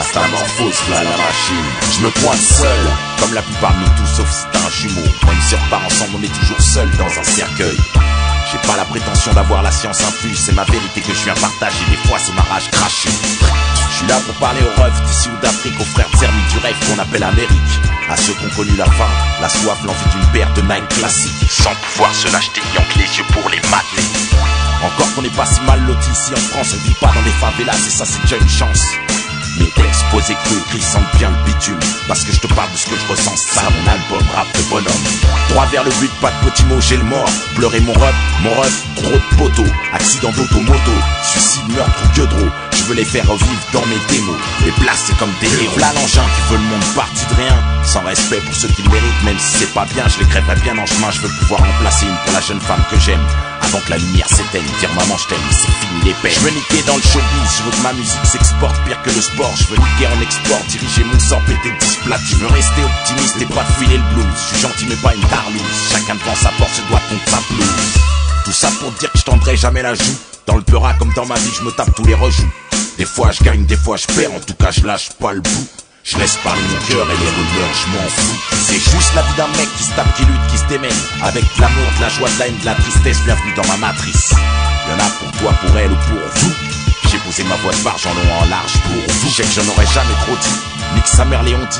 Mastamorphose, là la machine. Je me pointe seul, comme la plupart de nous tous, sauf si t'as un jumeau. Même si on repart ensemble, on est toujours seul dans un cercueil. J'ai pas la prétention d'avoir la science infuse, c'est ma vérité que je viens partager, des fois c'est ma rage crachée. Je suis là pour parler aux refs d'ici ou d'Afrique, aux frères Zermi du rêve qu'on appelle Amérique. À ceux qui ont connu la faim, la soif, l'envie d'une paire de Nike classique, sans pouvoir se l'acheter, ayant que les yeux pour les mater. Encore qu'on n'est pas si mal loti ici en France, on vit pas dans des favelas et ça c'est déjà une chance. Mes textes posés crus écrits sentent bien le bitume, parce que je te parle de ce que je ressens, ça mon album rap de bonhomme. Droit vers le but, pas de petits mots, j'ai le mort. Pleurer mon ref, trop de poteaux. Accident d'automoto, suicide, meurtre ou gueudreau. Je veux les faire revivre dans mes démos, les placer comme des héros. Là l'engin qui veut le monde parti de rien, sans respect pour ceux qui le méritent, même si c'est pas bien, je les crèverai bien en chemin. Je veux pouvoir en placer une pour la jeune femme que j'aime, avant que la lumière s'éteigne, dire maman je t'aime, c'est fini les peines. Je veux niquer dans le showbiz, je veux que ma musique s'exporte pire que le sport. Je veux niquer en export, diriger mon sort, péter de displate. Je veux rester optimiste et pas filer le blues. Je suis gentil mais pas une tarlouse, chacun devant sa porte se doit contre sa pelouse. Tout ça pour dire que je tendrai jamais la joue. Dans le peurat comme dans ma vie, je me tape tous les rejoues. Des fois je gagne, des fois je perds, en tout cas je lâche pas le bout. Je laisse parler mon cœur et les rumeurs, je m'en fous. C'est juste la vie d'un mec qui se tape, qui lutte, qui se démène. Avec de l'amour, de la joie, de la haine, de la tristesse, bienvenue dans ma matrice. Y'en a pour toi, pour elle ou pour vous. J'ai posé ma voix de barge en long, en large pour vous. Je sais que j'en aurais jamais trop dit, ni que sa mère Léon dit.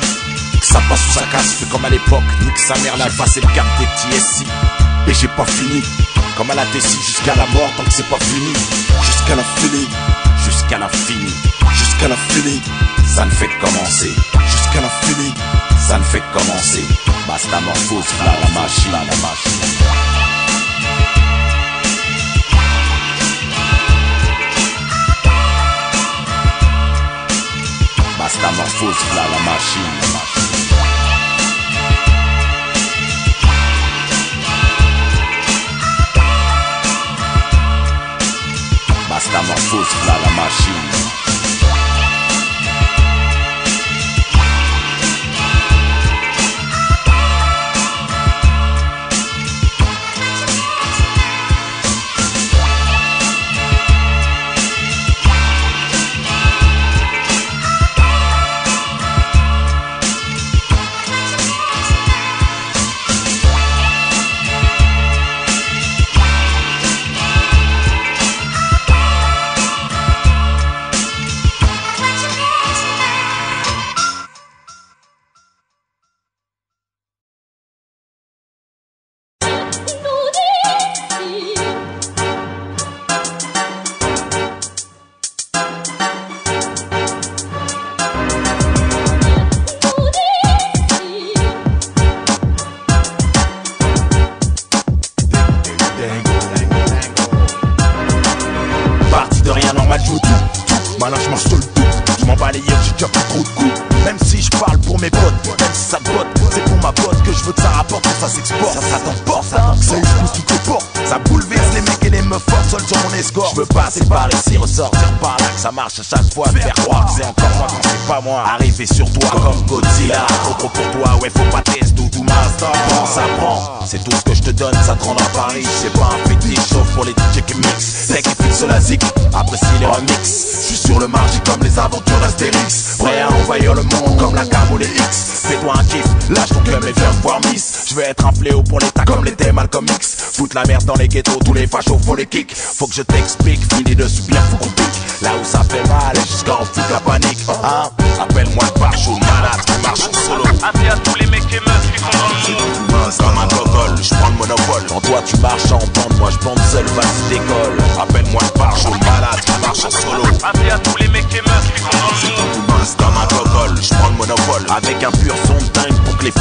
Que ça passe ou ça casse, fais comme à l'époque, ni que sa mère l'a passé le cap des petits SI. Et j'ai pas fini, comme à la Tessie, jusqu'à la mort, tant que c'est pas fini. Jusqu'à l'infini, jusqu'à l'infini, jusqu'à l'infini. Ça ne fait que commencer, jusqu'à l'infini. Ça ne fait que commencer. Mastamorphose, là la machine, là la machine. Mastamorphose, là la machine. Mastamorphose, là la machine. Maintenant je marche sur le dos, je m'en bats les yeux, j'ai déjà pris trop de coups. Même si je parle pour mes potes, même si ça te botte, c'est pour ma pote que je veux que ça rapporte, que ça s'exporte. Ça t'emporte, ça expose toutes les portes. Ça bouleverse les mecs et les meufs fortes seuls sur mon escorte. Je veux passer par ici, ressortir par là, que ça marche à chaque fois. Faire croire que c'est encore moi quand c'est pas moi. Arriver sur toi comme Godzilla, trop pour toi, ouais faut pas tester tout master. Prends, ça prend, c'est tout ce que je te donne, ça te rendra Paris. C'est pas un fétiche, sauf pour les DJ qui mix. Dès qu'ils fixent la zik, apprécie les remix. Je suis sur le marché comme les aventures d'Astérix, prêt à envahir le monde comme la cam ou les X. Fais-toi un kiff, lâche ton club et viens voir Miss. Je vais être un fléau pour l'état comme l'était Malcolm X. Foutre la merde dans les ghettos, tous les fachos faut les kicks. Faut que je t'explique, fini dessus bien fou qu'on pique. Là où ça fait mal et jusqu'à en foutre la panique. Hein, appelle-moi le barchou, malade qui marche en solo. Appelez à tous les mecs et meufs qui font dans le monde. Comme un gogol, je prends le monopole. Quand toi tu marches en bande, moi je bande seul, vas-y décolle. Appelle-moi le barchou, malade qui marche en solo. Appelez à tous les mecs et meufs qui font dans le monde. Comme un gogol, je prends le monopole. Avec un pur son de dingue pour que les flux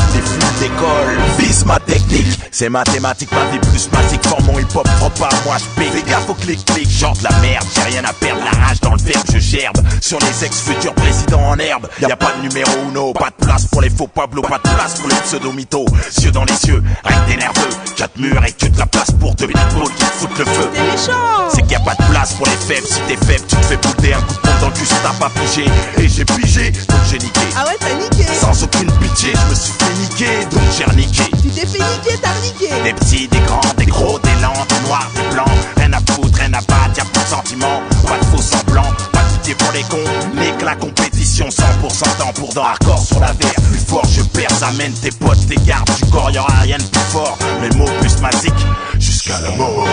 décollent. Vise ma technique, c'est mathématique, ma vie plus magique. Forme mon hip-hop, trop pas moi je pique. Fais gaffe au clic-clic, genre de la merde. J'ai rien à perdre, la rage dans le verbe, je gerbe. Sur les ex-futurs présidents en herbe. Y'a pas de numéro uno, pas de place pour les faux Pablo, pas de place pour les pseudo-mythos. Yeux dans les yeux, rien que t'es nerveux. 4 murs et tu te la place pour 2 pitbulls qui te foutent le feu. T'es méchant. C'est qu'il y a pas de place pour les faibles. Si t'es faible, tu te fais bouter un coup de pompe dans le cul si t'as pas pigé. Et j'ai pigé, donc j'ai niqué. Ah ouais, t'as niqué. Sans aucune pitié, je me suis fait niquer, donc j'ai reniqué. Tu t'es fait niquer, t'as niqué. Des petits, des grands, des gros, des lents, des noirs, des blancs. Rien à foutre, rien à battre, y'a plus de sentiments. Pas de faux semblants, pas de pitié pour les cons. Nique la compétition 100% dent pour dent, hardcore sur la verre. Plus fort, je perds, amène tes potes, tes gardes du corps, y'aura rien de plus fort. Mes mots plus magiques, jusqu'à la mort.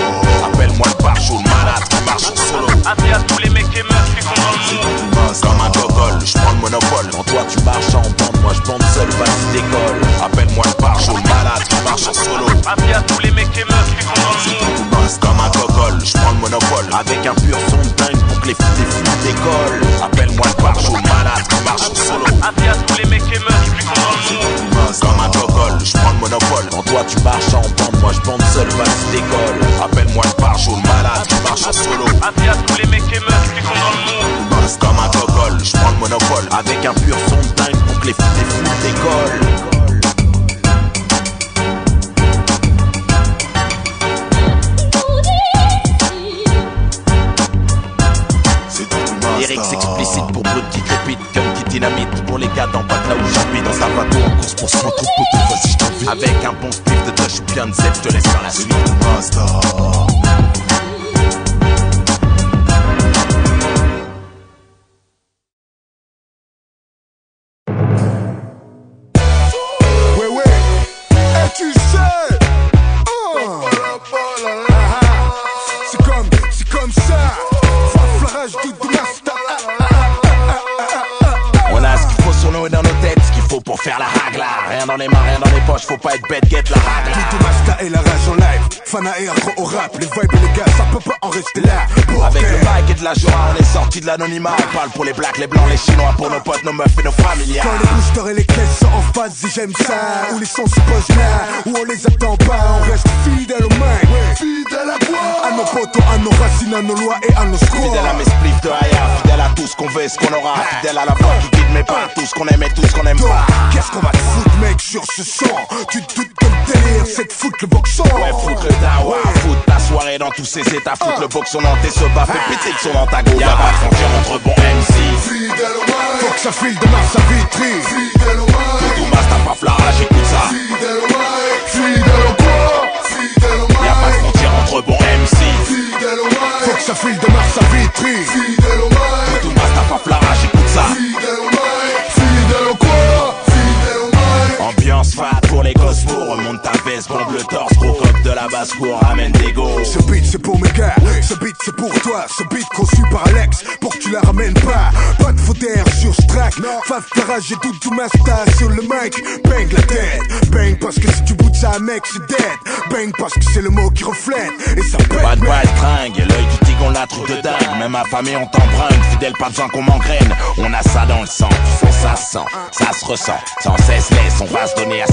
Appelle-moi le parchaud, malade qui marche en solo. Avis à tous les mecs et meufs qui font dans le monde. Comme un gogol, je prends le monopole. Quand toi tu marches en bande, moi je bande seul, vas-y décolle. Appelle-moi le parchaud, malade qui marche en solo. Avis à tous les mecs et meufs qui font dans le monde. Comme un gogol, je prends le monopole. Avec un pur son de dingue pour que les filles décollent. Appelle-moi le parchaud, malade qui marche en solo. Avis à tous les mecs et meufs qui font dans le monde. Comme un gogol, je prends le monopole. Quand toi tu marches en bande, moi je bande seul, vas-y décolle. Appelle-moi le parchaud, malade qui marche en solo. Avis à tous les mecs et meufs qui font dans le monde. Comme un gogol, je prends le monopole. Avec un pur son de dingue pour que les filles décollent. Lyrics explicites pour brut qui crépite comme qui dynamite. Pour les gars d'en bas de là où j'habite. Dans ta bateau en course pour se rendre trop poté, vas-y je t'invite. Avec un bon spiff de touch ou bien de zep, je te laisse faire la suite. Tu sais, c'est comme ça. Flarage du master. On a ce qu'il faut sur nous et dans nos têtes, ce qu'il faut pour faire la ragla. Rien dans les mains, rien dans les poches, faut pas être bête, get la ragla. Du master et la rage en live. Fana et accro au rap, les vibes et les gars, ça peut pas en rester là. Avec le mic et de la joie, on est sorti de l'anonymat. On parle pour les blacks, les blancs, les chinois, pour nos potes, nos meufs et nos familiers. Quand les boosters et les caisses sont en phase, et j'aime ça. Où les sons se posent là, où on les attend pas. On reste fidèle au mic, fidèle à quoi? À nos potos, à nos racines, à nos lois et à nos squads. Fidèle à mes spliffs de Haya, fidèle à tout ce qu'on veut et ce qu'on aura. Fidèle à la voix qui guide mes pas, tout ce qu'on aime et tout ce qu'on aime pas. Qu'est-ce qu'on va te foutre, mec, sur ce son? Tu te doutes que le délire, c'est de foutre le boxon. Ouais, foutre le dawa, foutre ta soirée dans tous ses états. Foutre le boxon dans tes sobas, fait péter le son dans ta go. Y'a pas de frontière entre bon MC. Fidèle au mic, faut que ça file de Mars à Vitry. Fidèle au mic, tout masse, t'as pas flarage, écoute ça. Fidèle au mic, fidèle au quoi? Fidèle au mic, y'a pas de frontière entre bon MC. Fidèle au mic, faut que ça file de Mars à Vitry. Fidèle au mic, tout masse, t'as pas flarage, écoute ça. Fidèle au mic, fidèle au quoi? Fidèle au mic. Ambiance fat pour les cosmos, remonte ta veste, bombe le torse, gros cop de la basse-cour, ramène des go. Ce beat c'est pour mes gars, ce beat c'est pour toi, ce beat conçu par Alex, pour que tu la ramènes pas. Pas de faux d'air sur ce track, Faf Farage et tout Masta sur le mic. Bang la tête, bang parce que si tu boutes ça mec c'est dead. Bang parce que c'est le mot qui reflète, et ça pète. Pas de balle tringue, l'œil du tigre on l'a truc de dingue. Même affamé on t'embringue, fidèle pas besoin qu'on m'engraine. On a ça dans le sang, tu sais ça se sent, ça se ressent. Sans cesse laisse, on va se donner à 100%.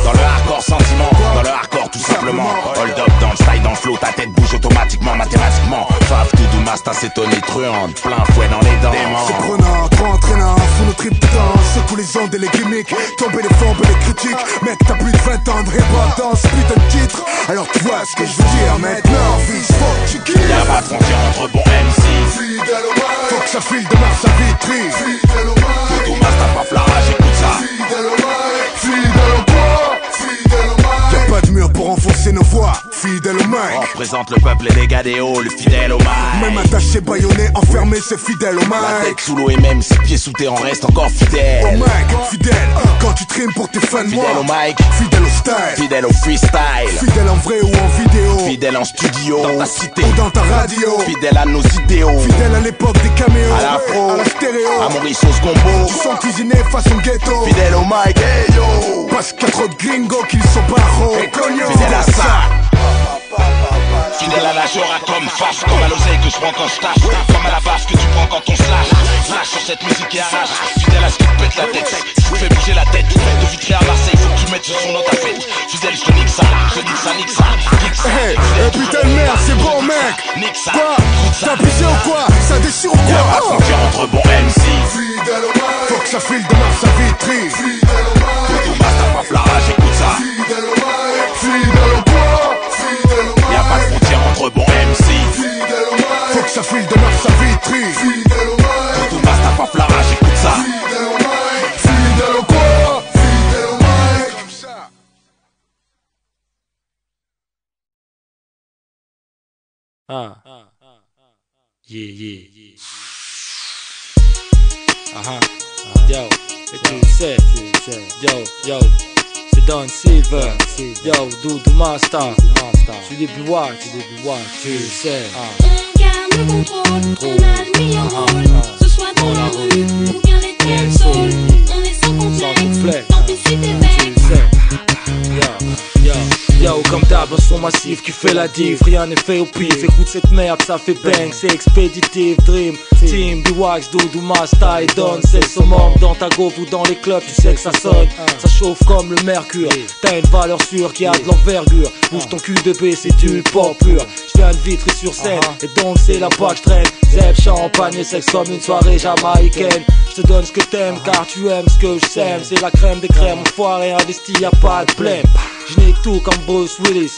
Dans le hardcore sentiment, dans le hardcore tout simplement. Hold up dans le style, dans le flow, ta tête bouge automatiquement, mathématiquement. Faf, tout Masta, c'est tonitruante, plein fouet dans les dents. C'est prenant, trop entraînant, sous nos tripes de temps. Secoue les ondes et les gimmicks, tomber les forbes et les critiques. Mec, t'as plus de 20 ans de hip-hop dans ce putain de titre. Alors tu vois ce que je veux dire maintenant, fils, faut que tu kiffes. Y'a pas de frontière entre bon MC. Fidèle au mic, faut que ça file de Mars à Vitry. Fidèle au mic, tout Masta, pas flarage, écoute ça. Fidèle au mic, fidèle au quoi? Fidèle au mic, y'a pas de mur pour enfoncer nos voix. Fidèle au mic, on représente le peuple et les gars des halls, fidèle au mic. même attaché, baïonné, enfermé, c'est fidèle au mic. La tête sous l'eau et même ses pieds sous terre, on reste encore fidèle. Au mic, fidèle, quand tu trimes pour tes fans, moi. Fidèle au mic, fidèle au style, fidèle au freestyle. Fidèle en vrai ou en vidéo, fidèle en studio, dans ta cité ou dans ta radio. Fidèle à nos idéaux, fidèle à l'époque des caméos, à l'afro, à la stéréo, à Maurice sauce gombo. Du son cuisiné façon ghetto. Fidèle au mic, hey yo. Parce qu'il y a trop de gringos qui sont pas gros. Fidèle à ça. Fidèle à la Jora comme Faf, comme à l'oseille que je prends quand je taffe, comme à la baffe que tu prends quand on slash. Slash sur cette musique qui arrache, fidèle à ce qui te pète la tête, ce qui fait bouger la tête. De Vitry à Marseille, faut que tu mettes ce son dans ta fête. Fidèle, je te nique ça, je nique ça, nique ça, nique ça. Hey, putain de merde, c'est bon mec. Nique ça, quoi? T'as pissé ou quoi? Ça déchire ou quoi? Y'a pas de frontière entre bon MC. Fidèle au mic, faut que ça file de Mars à Vitry. Fidèle au mic, tout masse, t'as pas flarage, écoute ça. Fidèle au mic, fidèle au quoi? Fidèle au mic, y'a pas de frontière entre bon MC. Fidèle au mic, faut que ça file de Mars à Vitry. Fidèle au mic, tout masse, t'as pas flarage, écoute ça. Fidèle au mic, fidèle au quoi? Fidèle au mic, comme ça. Yeah, yeah. Yo, et tu sais, yo, c'est Don Silver, yo, Doudou Master, tu les Biwax, tu sais. On garde le contrôle, on a le meilleur rôle, ce soit dans la rue ou bien les dancehall. On est sans complexe, tant pis si t'es bête. Yo, comme d'hab, un son massif qui fait la diff, rien n'est fait au pif. Écoute cette merde, ça fait bang, c'est expéditif. Dream, Team, Biwax, Doudou, Masta et Don. C'est le summum dans ta gaufre ou dans les clubs, tu sais que ça sonne. Ça chauffe comme le mercure, t'as une valeur sûre qui a de l'envergure. Bouge ton cul bébé, c'est du pop pur. J'viens de Vitry sur scène, et donc c'est là-bas que j'traîne. Zeb, champagne et sexe comme une soirée jamaïcaine. Je te donne ce que t'aimes car tu aimes ce que je sème. C'est la crème des crèmes, enfoiré investi, y'a pas de blême. J'n'ai tout comme Bruce Willis.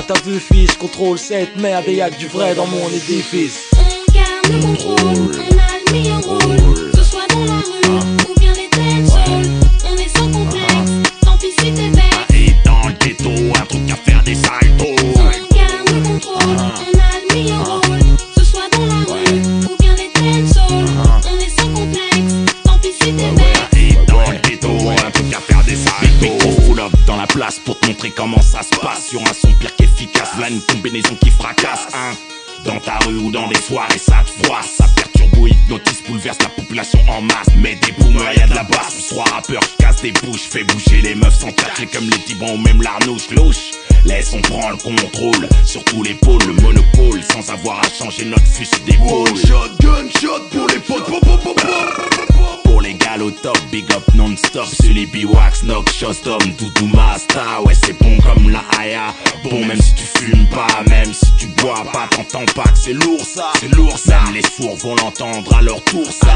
T'as vu fils, contrôle cette merde et y'a que du vrai dans mon édifice. On garde le contrôle, on a le meilleur rôle, ce soit dans la rue ou bien les dancehall. On est sans complexe, tant pis si t'es bête. Et dans le ghetto, un truc à faire des saltos. On garde le contrôle, on a le meilleur rôle, ce soit dans la rue ou bien les dancehall. On est sans complexe, tant pis si t'es bête. Et dans le ghetto, un truc à faire des saltos. Gros full up dans la place pour te montrer comment ça se passe. Sur un son pire qu'efficace, là une combinaison qui fracasse, hein. Dans ta rue ou dans des soirées, ça te froisse. Ça perturbe ou hypnotise, bouleverse la population en masse. Mais des boomers, y'a de la basse. Pour 3 rappeurs, j'casse des bouches. Fais bouger les meufs sans tacler comme les Tibans ou même l'Arnouche louche. Laisse, on prend le contrôle sur tous les pôles, le monopole, sans avoir à changer notre fusil d'épaule. Shotgun, shot pour les potes. Pour les gars au top, big up non-stop. Sur les Biwax, knock, showstorm, Doudou Masta. Ouais, c'est bon comme la haya. Bon, même si tu fumes pas, même si tu bois pas, t'entends pas que c'est lourd ça. Même les sourds vont l'entendre à leur tour ça.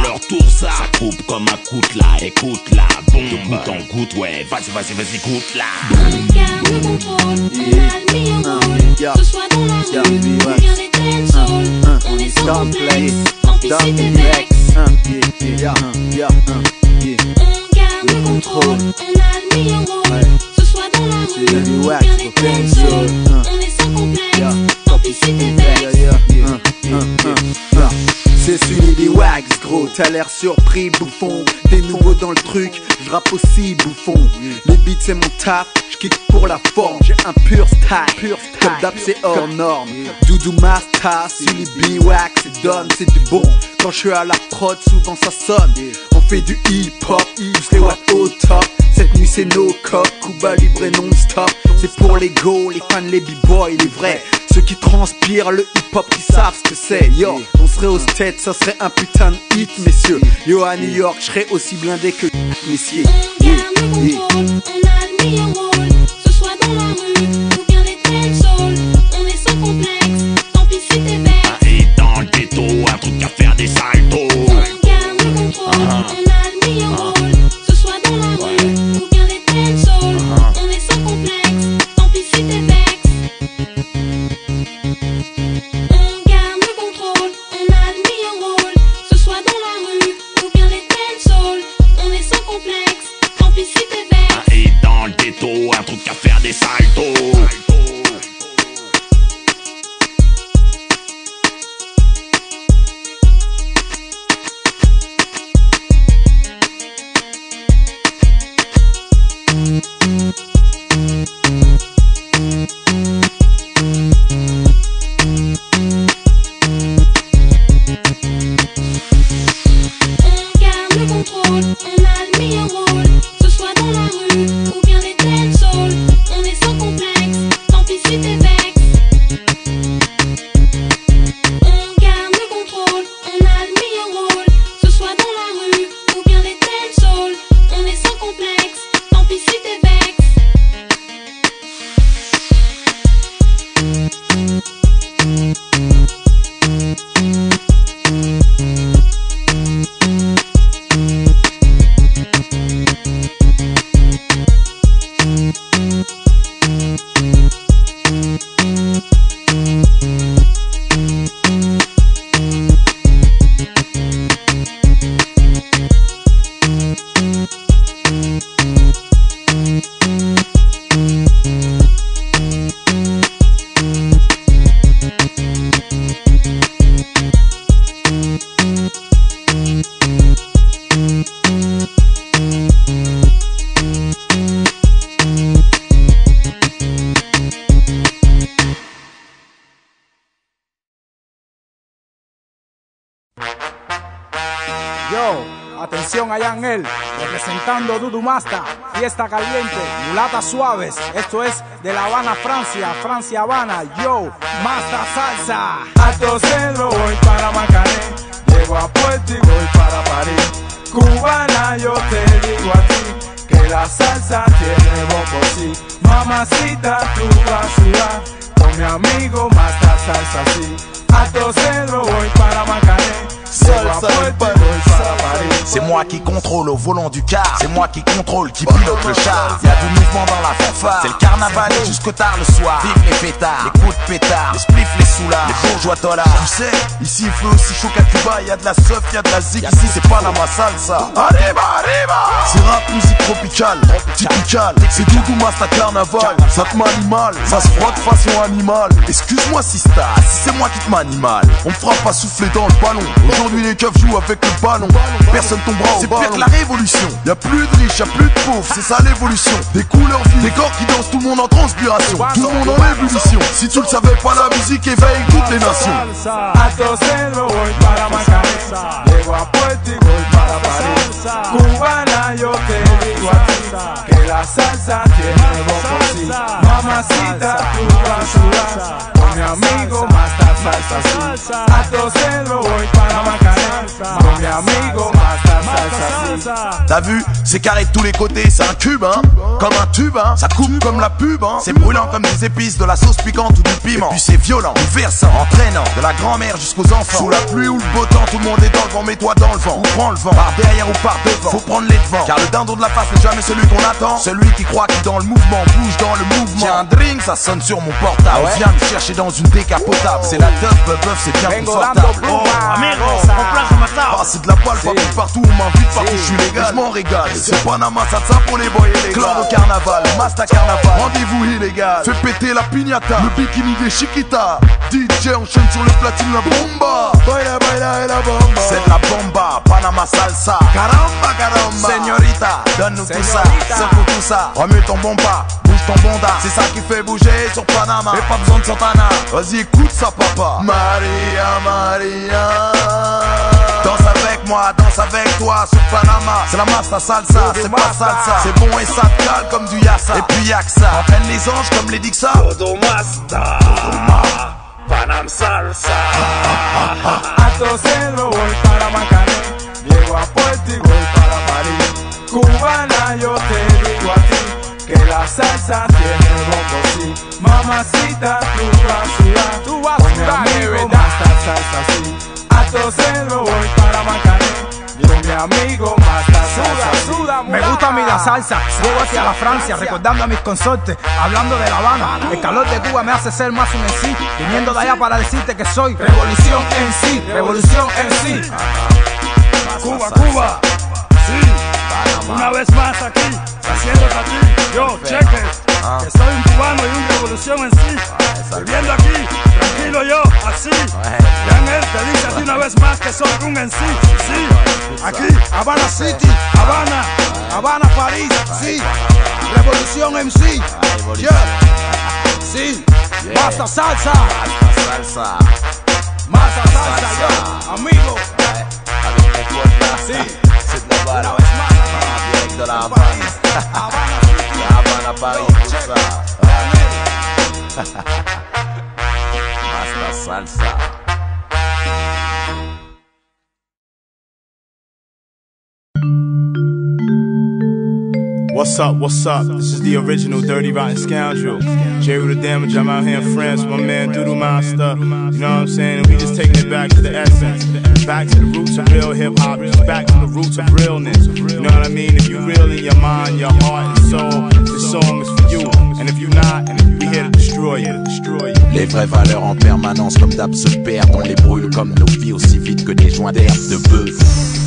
Ça coupe comme un coude là, écoute là. Bon, de goutte en goutte, ouais, vas-y, goûte là. On garde le contrôle, on a le meilleur rôle, ce soit dans la rue ou bien les dancehall. On est sans complexe, tant pis si t'es bête. On garde le contrôle, on a le meilleur rôle, ce soit dans la rue ou bien les dancehall. On est sans complexe, tant pis si t'es bête. C'est celui des Wags, gros, t'as l'air surpris, bouffon. T'es nouveau dans le truc, j'rappe aussi, bouffon. Les beats c'est mon taf, j'kick pour la forme. J'ai un pur style, comme d'hab c'est hors norme. Doudou Masta, celui Biwax, c'est Don, c'est du bon. Quand je suis à la prod, souvent ça sonne. On fait du hip-hop, tous les watts au top. Cette nuit c'est no cop, Cuba libre et non-stop. C'est pour les go, les fans, les b-boys, les vrais. Ceux qui transpirent le hip-hop, qui savent ce que c'est. Yo, on serait au States, ça serait un putain de hit, messieurs. Yo, à New York, je serais aussi blindé que messieurs. On garde le contrôle, on a le meilleur rôle, ce soit dans la rue ou bien les dancehall. On est sans complexe, tant pis si t'es bête. Et dans le ghetto, un truc à faire des saltos. On garde le contrôle, on a le meilleur rôle, ce soit dans la rue ou bien les dancehall. On est sans complexe, tant pis si t'es bête. On garde le contrôle, on a le meilleur rôle, ce soit dans la rue ou bien les dancehall. On est sans complexe, tant pis si t'es bête. Et dans le ghetto, un truc à faire des saltos. Yo, atención a Yangel, representando Dudu Masta, Fiesta Caliente, Mulatas Suaves. Esto es de La Habana, Francia, Francia, Habana. Yo, Masta Salsa. Alto Cedro, voy para Macané. Llego a Puerto y voy para París. Cubana, yo te digo a ti que la salsa tiene bombo, sí. Mamacita, tú vas a sudar con mi amigo Masta Salsa, sí. Alto Cedro, voy para Macané. C'est moi qui contrôle au volant du car. C'est moi qui contrôle, qui pilote le char. Y'a du mouvement dans la fanfare. C'est le carnaval et jusqu'au tard le soir. Vive les fêtards, les coups de pétard, les spliffs, les soulards, les bourgeois dollars. Tu sais, ici il fait aussi chaud qu'à Cuba. Y'a de la seuf, y'a de la zik. Ici c'est Panama Salsa. Arriba, arriba. C'est rap, musique tropicale, typical. C'est Dudu Masta carnaval. Ça te manie mal, ça se frotte façon animale. Excuse-moi si si c'est moi qui te manie mal. On me fera pas souffler dans le ballon. Aujourd'hui les keufs jouent avec le ballon. Personne tombera au ballon. C'est pire que la révolution. Y'a plus de riches, y'a plus de pauvres. C'est ça l'évolution. Des couleurs vives, des corps qui dansent, tout le monde en transpiration. Tout le monde en ébullition. Si tu le savais pas, la musique éveille toutes les nations. Alto Cedro, voy para Macané. Llego a Puerto y voy para París. Cubana, yo te digo a ti que la salsa tiene bombo, sí. Mamacita, tú vas a sudar con mi amigo Masta Salsa, sí. Alto Cedro, voy para Macané. Con mi amigo Masta Salsa, sí. T'as vu, c'est carré de tous les côtés, c'est un cube, hein. Comme un tube, hein. Ça coupe comme la pub, hein. C'est brûlant comme des épices, de la sauce piquante ou du piment. Et puis c'est violent, versant, entraînant, de la grand-mère jusqu'aux enfants. Sous la pluie ou le beau temps, tout le monde est dans le vent, mets-toi dans le vent. Ou prends le vent, par derrière ou par devant. Faut prendre les devants, car le dindon de la face n'est jamais celui qu'on attend. Celui qui croit qu'il dans le mouvement, bouge dans le mouvement. Tiens un drink, ça sonne sur mon portable. Ouais. Viens me chercher dans une décapotable. C'est la teuf, bœuf, c'est bien confortable. Oh, amigo, on place ma table. Ah, c'est de la balle, partout, on m'invite partout, je suis légal. Je m'en régale, c'est Panama Salsa pour les boys et les gars. Clan au carnaval, Masta carnaval, rendez-vous illégal. Fais péter la piñata, le bikini des Chiquita. DJ enchaîne sur le platine la bomba. Baila, baila et la bomba. C'est de la bomba, Panama Salsa. Caramba, caramba. Señorita, donne-nous tout ça, secoue tout ça. Remue ton bomba, bouge ton bonda. C'est ça qui fait bouger sur Panama. Et pas besoin de Santana. Vas-y, écoute ça, papa. Maria, Maria. Danse avec moi, danse avec toi sur Panama. C'est la Masta Salsa, c'est pas salsa. C'est bon et ça te cale comme du yassa. Et puis y'a que ça, entraîne les anges comme les Dixa. Dudu Masta, Panam Salsa. Alto Cedro, voy para Macané. Llego a Puerto y voy para París. Cubana, yo te digo a ti que la salsa tiene bombo, sí. Mamacita, tú vas a sudar. Tú vas a sudar, mi amigo Masta Salsa, sí. Alto Cedro, voy para Macané. Con mi amigo Masta Salsa, Me gusta a mí la salsa, llego hacia la Francia, recordando a mis consortes, hablando de La Habana. El calor de Cuba me hace ser más un en sí, viniendo de allá para decirte que soy revolución en sí, revolución en sí. Cuba, Cuba, sí, una vez más aquí, haciendo para ti. Yo, cheque, que soy un cubano y una revolución en sí, viviendo aquí, tranquilo yo, así. Yangel te dice a ti una vez más que soy un en sí, sí. Aquí, Habana City, Habana, Habana, París, sí. Revolución en sí, yeah. Sí, Masta Salsa, Masta Salsa, yo, amigo. Sí, c'est de la balle. una vez más Direct de la Habana. Habana City, Habana, Paris, tout ça. Masta Salsa. What's up, what's up? This is the original Dirty Rotten Scoundrel. J with the Damage, I'm out here in France with my man Dudu Masta. You know what I'm saying? And we just taking it back to the essence. Back to the roots of real hip-hop. Just back to the roots of realness. You know what I mean? If you real in your mind, your heart and soul, this song is for you. And if you not, we here to destroy you. Les vraies valeurs en permanence comme d'hab se perdent. On les brûle comme nos vies aussi vite que des joints d'air de bœuf.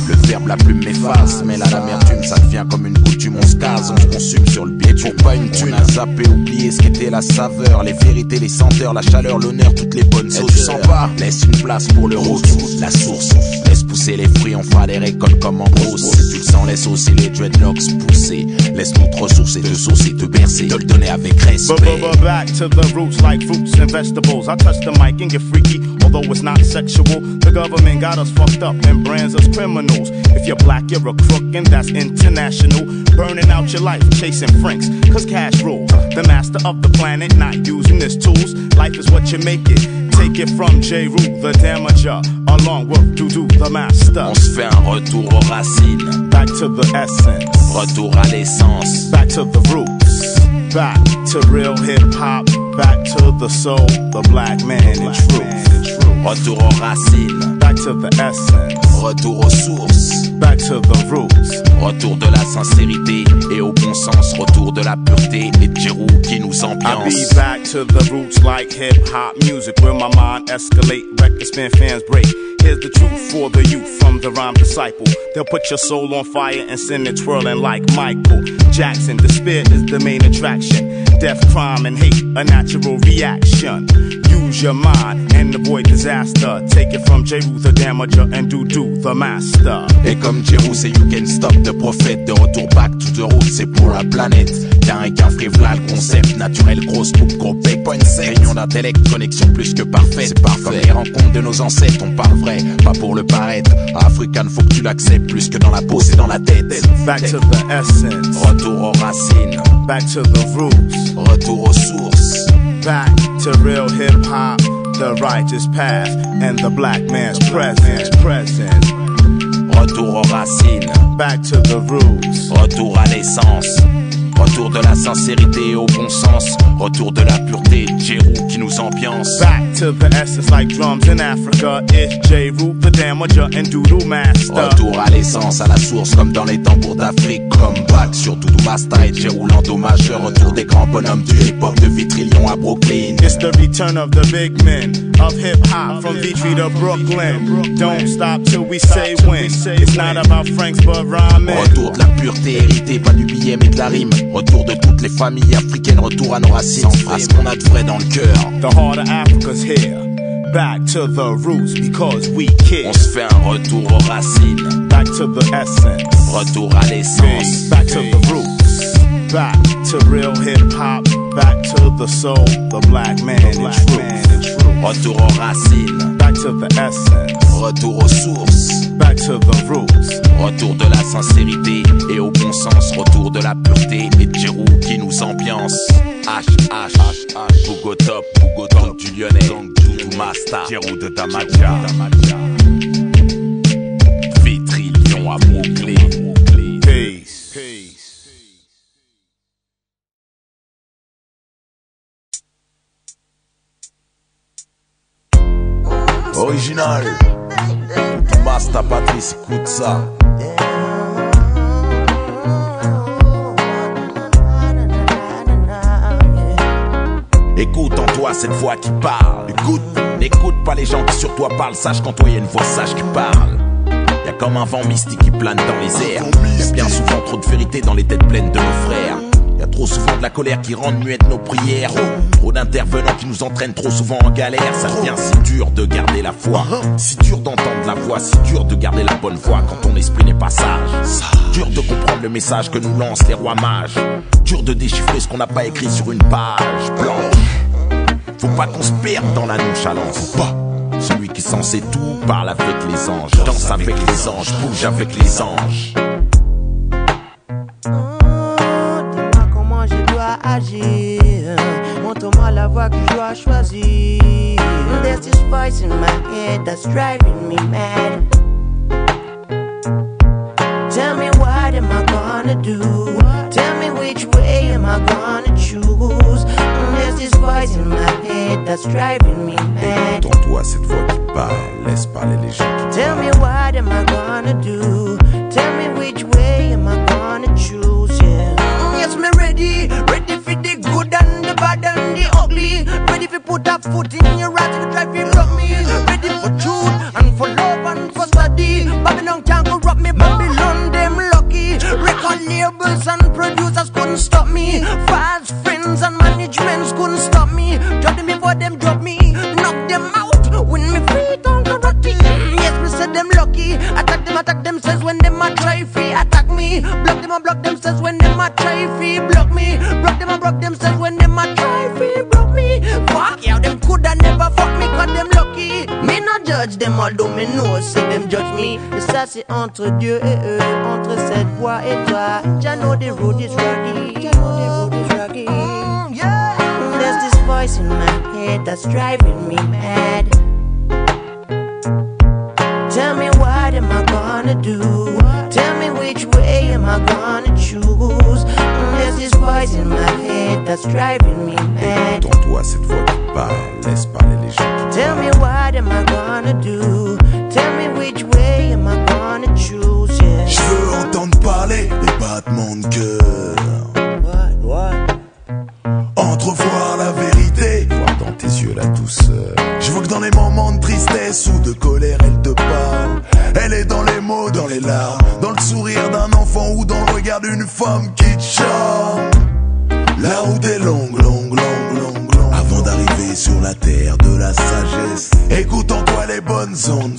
Le verbe la plume m'efface, mais là l'amertume ça devient comme une coutume. On se case, on se consume sur le bitume. Pas une thune, on a zappé, oublié ce qu'était la saveur. Les vérités, les senteurs, la chaleur, l'honneur, toutes les bonnes odeurs. Tu sens pas, laisse une place pour le retour, la source. Laisse laisse pousser les fruits, on fera des récoltes comme en brousse. Si tu le sens, laisse aussi les dreadlocks pousser. Laisse-nous te ressourcer, te saucer, te bercer, te le donner avec respect. Back to the roots like fruits and vegetables. I touch the mic and get freaky, although it's not sexual. The government got us fucked up and brands us criminals. If you're black, you're a crook and that's international. Burning out your life, chasing francs, cause cash rules. The master of the planet, not using his tools. Life is what you make it. Take it from J. Rule, the damager, along with Doudou, the master. On se fait un retour aux racines. Back to the essence. Retour à l'essence. Back to the roots. Back to real hip-hop. Back to the soul, the black man in truth. Retour aux racines. Back to the essence. Retour aux sources. Back to the roots. Retour de la sincérité et au bon sens. Retour de la pureté et de Jérou qui nous ambiance. I be back to the roots like hip-hop music, where my mind escalate, records spin, fans break. Here's the truth for the youth from the rhyme disciple. They'll put your soul on fire and send it twirling like Michael Jackson. Despair is the main attraction. Death, crime, and hate, a natural reaction. Use your mind and avoid disaster. Take it from J-Roo the damager and Doudou the master. Et comme Jérou c'est You Can Stop the Prophet, de retour back to the road, c'est pour la planète. Y'a un qu'un frivla, le concept naturel, grosse coupe, gros bec, pas une secte. Réunion d'intellect, connexion plus que parfaite. C'est parfait. Comme les rencontres de nos ancêtres, on parle vrai, pas pour le paraître. African, faut que tu l'acceptes, plus que dans la peau, c'est dans la tête. Back to the essence. Retour aux racines. Back to the roots. Retour aux sources. Back to real hip-hop, the righteous path, and the black man's presence. Retour aux racines. Back to the roots. Retour à l'essence. Retour de la sincérité et au bon sens. Retour de la pureté, J-Roo qui nous ambiance. Back to the essence like drums in Africa. It's J-Roo, the damager and Doudou master. Retour à l'essence, à la source comme dans les tambours d'Afrique. Comeback sur Doudou Masta et J-Roo l'endommageur. Retour des grands bonhommes du hip-hop de Vitrillon à Brooklyn. It's the return of the big men of hip-hop from Vitry to Brooklyn. Don't stop till we say when. It's not about Franks but rhyming. Retour de la pureté héritée, pas du billet mais de la rime. Retour de toutes les familles africaines, retour à nos racines. À ce qu'on a de vrai dans le cœur. The heart of Africa's here. Back to the roots because we care. On se fait un retour aux racines. Back to the essence. Retour à l'essence. Back to the roots. Back to real hip-hop. Back to the soul, the black man in truth. Retour aux racines. Back to the essence. Retour aux sources. Back to the roots. Retour de la sincérité et au bon sens. Retour de la pureté et de J-Roo qui nous ambiance. H, Bougo Top, gang du Lyonnais, Doudou Masta, J-Roo de Damaja, Vitrillon à Brooklyn. Peace. Original, Doudou Masta, Patrice, écoute ça. Écoute en toi cette voix qui parle. N'écoute pas les gens qui sur toi parlent. Sache qu'en toi y a une voix sage qui parle. Y'a comme un vent mystique qui plane dans les airs. Y'a bien souvent trop de vérité dans les têtes pleines de nos frères. Y'a trop souvent de la colère qui rend muettes nos prières. Trop d'intervenants qui nous entraînent trop souvent en galère. Ça devient si dur de garder la foi, si dur d'entendre la voix, si dur de garder la bonne voix quand ton esprit n'est pas sage. Dur de comprendre le message que nous lancent les rois mages. Dur de déchiffrer ce qu'on n'a pas écrit sur une page blanche. Faut pas qu'on se perde dans la nonchalance. Celui qui s'en sait tout parle avec les anges, danse avec les anges, bouge avec les anges. Dis-moi comment je dois agir, montre-moi la voie que je dois choisir. There's this voice in my head that's driving me mad. Tell me what am I gonna do? Tell me which way am I gonna choose? There's this voice in my head that's driving me mad. Entends-toi cette voix qui parle, laisse parler les gens qui Tell me what am I gonna do? Tell me which way am I gonna choose? Yeah. Yes, me ready for the good and the bad and the ugly. Ready for put a foot in your right to drive you love me. Ready for truth and for love and for study. Babylon can't corrupt me, Babylon them lucky. Record labels and producers couldn't stop me. False friends and managements couldn't stop me. Judge me for them drop me, knock them out. When me feet on karate. Yes, me said them lucky. lucky. Attack themselves when them a try free. Attack me, block themselves when them a try free. Block me, block themselves when them a try free. Block me, fuck yeah, them coulda never fuck me 'cause them lucky. Me no judge them, although me know say them judge me. Et ça c'est entre Dieu et eux, entre cette voix et toi. Jah know the road is rocky. Yeah. There's this voice in my head that's driving me mad. Tell me what am I gonna do? Tell me which way am I gonna choose? There's this voice in my head that's driving me mad. Écoute-toi cette voix qui parle, laisse parler les gens qui Tell me what am I gonna do? Tell me which way am I gonna choose? Yeah. Je veux entendre parler les battements de cœur. What? Entrevoir la vérité, voir dans tes yeux la douceur. je veux que dans les moments de tristesse ou de colère elle te parle. Elle est dans les mots, dans les larmes, dans le sourire d'un enfant ou dans le regard d'une femme qui te charme. La route est longue, avant d'arriver sur la terre de la sagesse. Écoute en toi les bonnes ondes,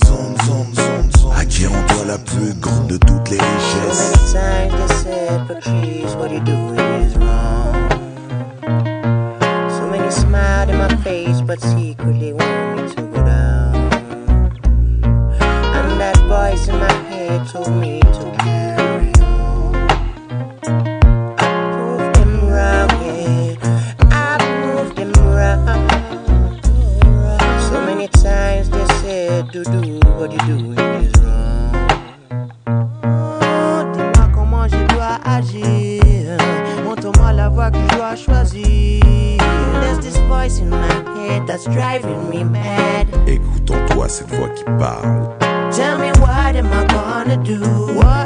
acquiert en toi la plus grande de toutes les richesses. So many times they said, Patrice, what you doing is wrong. So many smiled in my face, but secretly want me to go down. And that voice in my head told me to carry on. I proved them wrong, yeah. I proved them wrong. So many times they said, do what you doing is wrong. Dis-moi comment je dois agir. Montre-moi la voie que je dois choisir. There's this voice in my head that's driving me mad. Écoute en toi cette voix qui parle. Tell me what am I gonna do?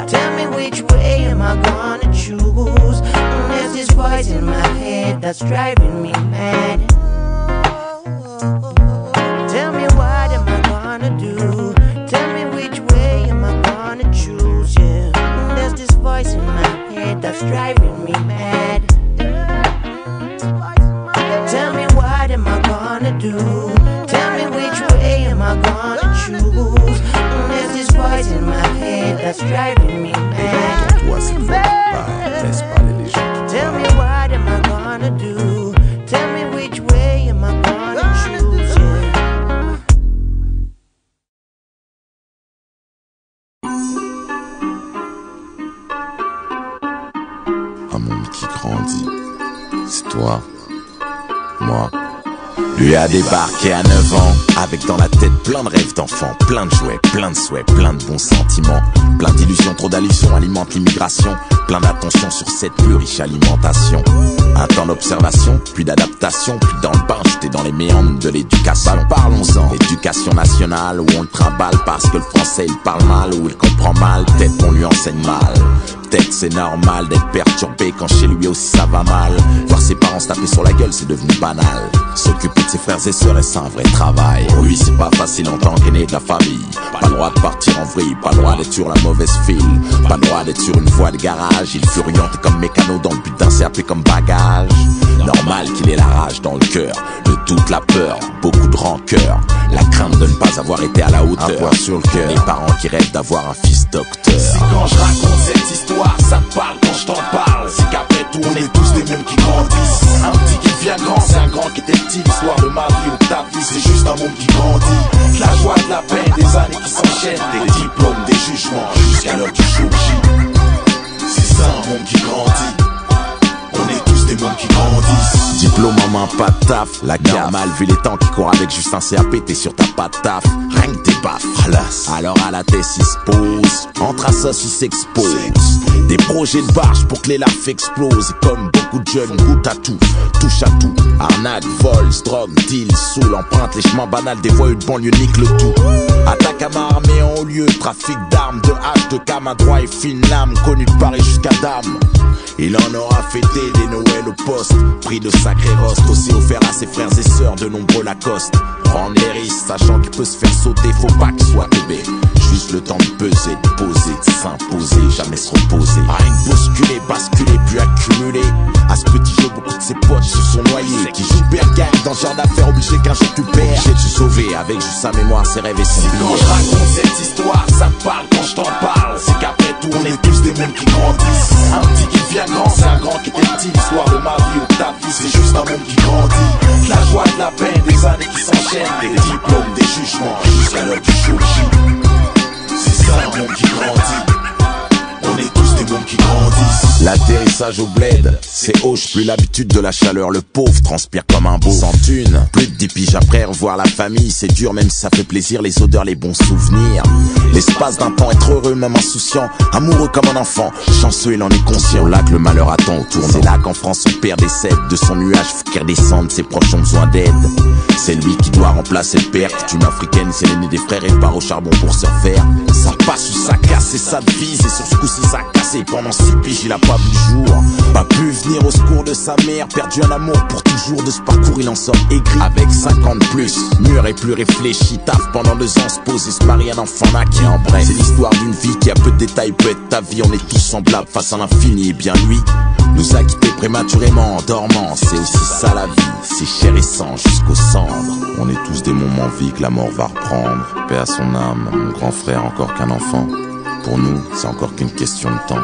Tell me which way am I gonna choose? There's this voice in my head that's driving me mad. Tell me what am I gonna do? Tell me which way am I gonna choose? Yeah. There's this voice in my head that's driving me mad. Tell me what am I gonna do? Tell me which way am I gonna choose? There's this voice in my head that's driving me mad. Toi cette voix qui parle, laisse parler les gens qui Tell me what am I gonna do? Tell me which way am I gonna choose? Yeah. Un monde qui grandit, c'est toi, moi. Lui a débarqué à 9 ans, avec dans la tête plein de rêves d'enfants, plein de jouets, plein de souhaits, plein de bons sentiments, plein d'illusions, trop d'allusions alimentent l'immigration, plein d'attention sur cette plus riche alimentation. Un temps d'observation, puis d'adaptation, puis dans le bain, j'étais dans les méandres de l'éducation. Parlons-en, l'éducation nationale, où on le trimballe parce que le français il parle mal, ou il comprend mal, peut-être qu'on lui enseigne mal. Peut-être c'est normal d'être perturbé quand chez lui aussi ça va mal. Voir ses parents se taper sur la gueule c'est devenu banal. S'occuper de ses frères et sœurs c'est un vrai travail. Pour lui c'est pas facile en tant qu'aîné de la famille. Pas le droit de partir en vrille, pas le droit d'être sur la mauvaise file, pas le droit d'être sur une voie de garage. Il fut orienté comme mécano dans le but d'un CAP comme bagage. Normal qu'il ait la rage dans le cœur, le doute, la peur, beaucoup de rancœur, la crainte de ne pas avoir été à la hauteur. Un poids sur le cœur, les parents qui rêvent d'avoir un fils docteur. Si quand je raconte cette histoire, ça te parle quand je t'en parle, c'est qu'après tout on est tous des mêmes qui grandissent. Un petit qui devient grand, c'est un grand qui était petit. L'histoire de ma vie ou de ta vie, c'est juste un monde qui grandit. De la joie, de la peine, des années qui s'enchaînent, des diplômes, des jugements, jusqu'à l'heure du jour J. C'est ça un monde qui grandit. On est tous des mondes qui grandissent. Diplôme en main, pas de taf, la gamme mal vu les temps qui courent avec juste un CAP, t'es sur ta pas de taf, rien que t'es baffes. Alors à la tête il se pose, entre assos il s'expose. Des projets de barge pour que les larves explosent. Et comme beaucoup de jeunes goûtent à tout, touche à tout. Arnaque, vol, drogue, deal, saoul, emprunte les chemins banals des voies de banlieue nique le tout. Attaque à main armée en haut lieu, trafic d'armes, de hache, de cam à droit et fine lame, connu de Paris jusqu'à Dame. Il en aura fêté des Noëls au poste, pris de sacrés rostes, aussi offert à ses frères et sœurs de nombreux Lacoste. Prendre les risques, sachant qu'il peut se faire sauter, faut pas qu'il soit bébé. juste le temps de peser, de poser, de s'imposer, jamais se reposer. Rien que bousculer, basculer, puis accumuler. À ce petit jeu, beaucoup de ses potes se sont noyés. Qui joue Bergame dans ce genre d'affaires, obligé qu'un jour tu perds. Obligé de se sauver avec juste sa mémoire, ses rêves et son billet. Quand je raconte cette histoire, ça me parle quand je t'en parle. C'est qu'après tout, on est tous des mêmes qui grandissent. Un petit qui devient grand, c'est un grand qui était petit. L'histoire de ma vie ou de ta vie, c'est juste un monde qui grandit. De la joie, de la peine, des années qui s'enchaînent. Des diplômes, des jugements, jusqu'à l'heure du show. C'est ça un monde qui grandit. On est tous des mondes qui grandissent. L'atterrissage au bled, c'est hoche, plus l'habitude de la chaleur. Le pauvre transpire comme un beau. Sans thune, plus de 10 piges après, revoir la famille, c'est dur même si ça fait plaisir. Les odeurs, les bons souvenirs. L'espace d'un temps, être heureux même insouciant. Amoureux comme un enfant, chanceux il en est conscient. Là que le malheur attend autour. C'est là qu'en France son père décède. De son nuage, faut qu'il redescende, ses proches ont besoin d'aide. C'est lui qui doit remplacer le père. Une africaine, c'est l'aîné des frères et part au charbon pour se refaire. Ça passe ou ça casse, c'est ça de vise. Et sur ce coup-ci ça casse. Pendant 6 piges il a pas vu le jour. Pas pu venir au secours de sa mère. Perdu un amour pour toujours. De ce parcours il en sort aigri. Avec 50 plus, mûr et plus réfléchi. Taf pendant 2 ans, se pose et se marie, un enfant naquit. En bref, c'est l'histoire d'une vie qui a peu de détails, peut être ta vie. On est tous semblables face à l'infini. Et bien lui nous a quittés prématurément en dormant. C'est aussi ça la vie, c'est chair et sang jusqu'aux cendres. On est tous des moments de vie que la mort va reprendre. Paix à son âme, mon grand frère encore qu'un enfant. Pour nous, c'est encore qu'une question de temps,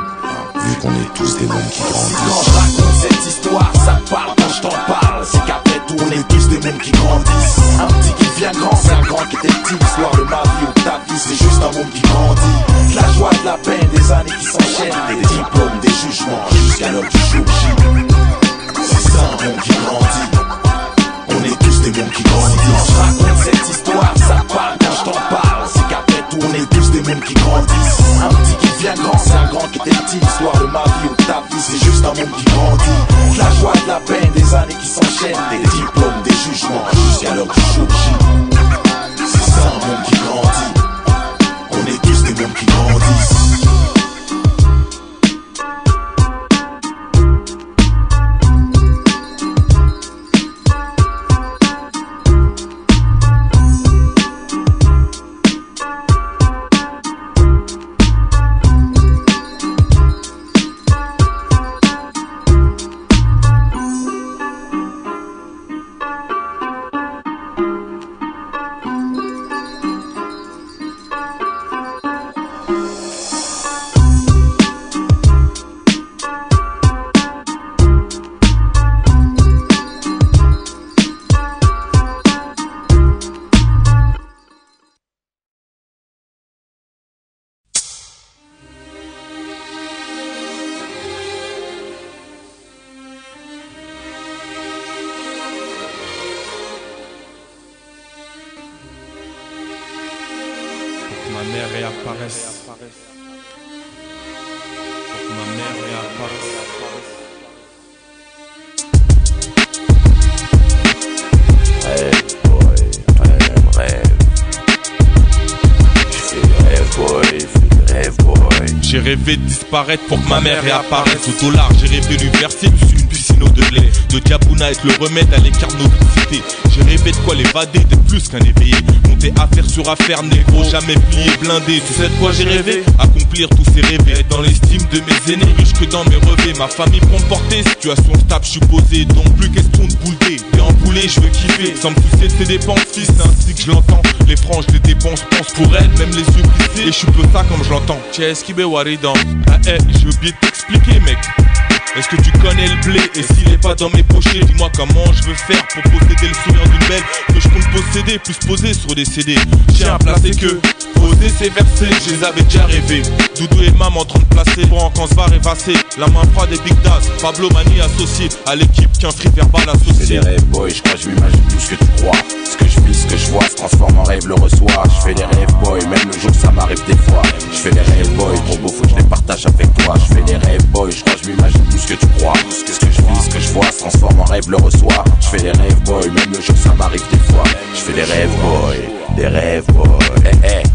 vu qu'on est tous des mômes qui grandissent. Quand je raconte cette histoire, ça me parle quand je t'en parle. C'est qu'après tout, on est tous des mômes qui grandissent. Un petit qui devient grand, c'est un grand qui était petit. L'histoire de ma vie ou de ta vie, c'est juste un monde qui grandit. De la joie, de la peine, des années qui s'enchaînent. Des diplômes, des jugements, jusqu'à l'heure du show. C'est ça un monde qui grandit. On est tous des mômes qui grandissent. Quand je raconte cette histoire, ça me parle quand je t'en parle. C'est qu'après tout, on est tous des mômes qui grandissent. Un petit qui devient grand, c'est un grand qui était petit. L'histoire de ma vie ou de ta vie, c'est juste un monde qui grandit. De la joie, de la peine, des années qui s'enchaînent. Des diplômes, des jugements, jusqu'à l'heure du show. C'est ça un monde qui grandit. On est tous des mômes qui grandissent. Ma mère réapparaisse. Pour que ma mère réapparaisse. Rêve, boy, rêve. J'fais des rêves, boy, rêve, boy. J'ai rêvé de disparaître pour que ma mère réapparaisse. Au dollar, j'ai rêvé lui verser dessus une piscine eau de lait. De Diabouna être le remède à l'écart de nocivité. J'ai rêvé de quoi l'évader, d'être plus qu'un éveillé. Monter affaire sur affaire, négro, jamais plié, blindé. Tu sais de quoi j'ai rêvé? Accomplir tous ces rêves. Être dans l'estime de mes aînés, riche que dans mes revers. Ma famille comportée, situation stable, je suis posé. Donc plus question de bouleter. Déamboulé, je veux kiffer. Sans me soucier de ses dépenses, fils, c'est ainsi que je l'entends. Les franges, les dépenses, pense pour elle, même les yeux plissés. Et je suis peu ça comme je l'entends. Qu'est-ce qui dans j'ai oublié de t'expliquer, mec. Est-ce que tu connais le blé? Et s'il est pas dans mes pochets, dis-moi comment je veux faire pour posséder le sourire d'une belle que je compte posséder, plus poser sur des CD. J'ai un placé que poser ces versets, je les avais déjà rêvés. Doudou et Mam en train de placer, pour quand se va rêvasser. La main froide des Big Daz, Pablo Mani associé à l'équipe qu'un free verbal associé. Je fais des rêves, boy, je crois que je m'imagine tout ce que tu crois. Ce que je vis, ce que je vois se transforme en rêve, le reçoit. Je fais des rêves, boy, même le jour ça m'arrive des fois. Je fais des rêves, boy, trop beau, faut que je les partage avec toi. Je fais des rêves, boy, je crois que je m'imagine tout ce que tu crois. Ce que je vis, ce que je vois se transforme en rêve, le reçoit. Je fais des rêves, boy, même le jour ça m'arrive des fois. Je fais des rêves, boy, des rêves, boy.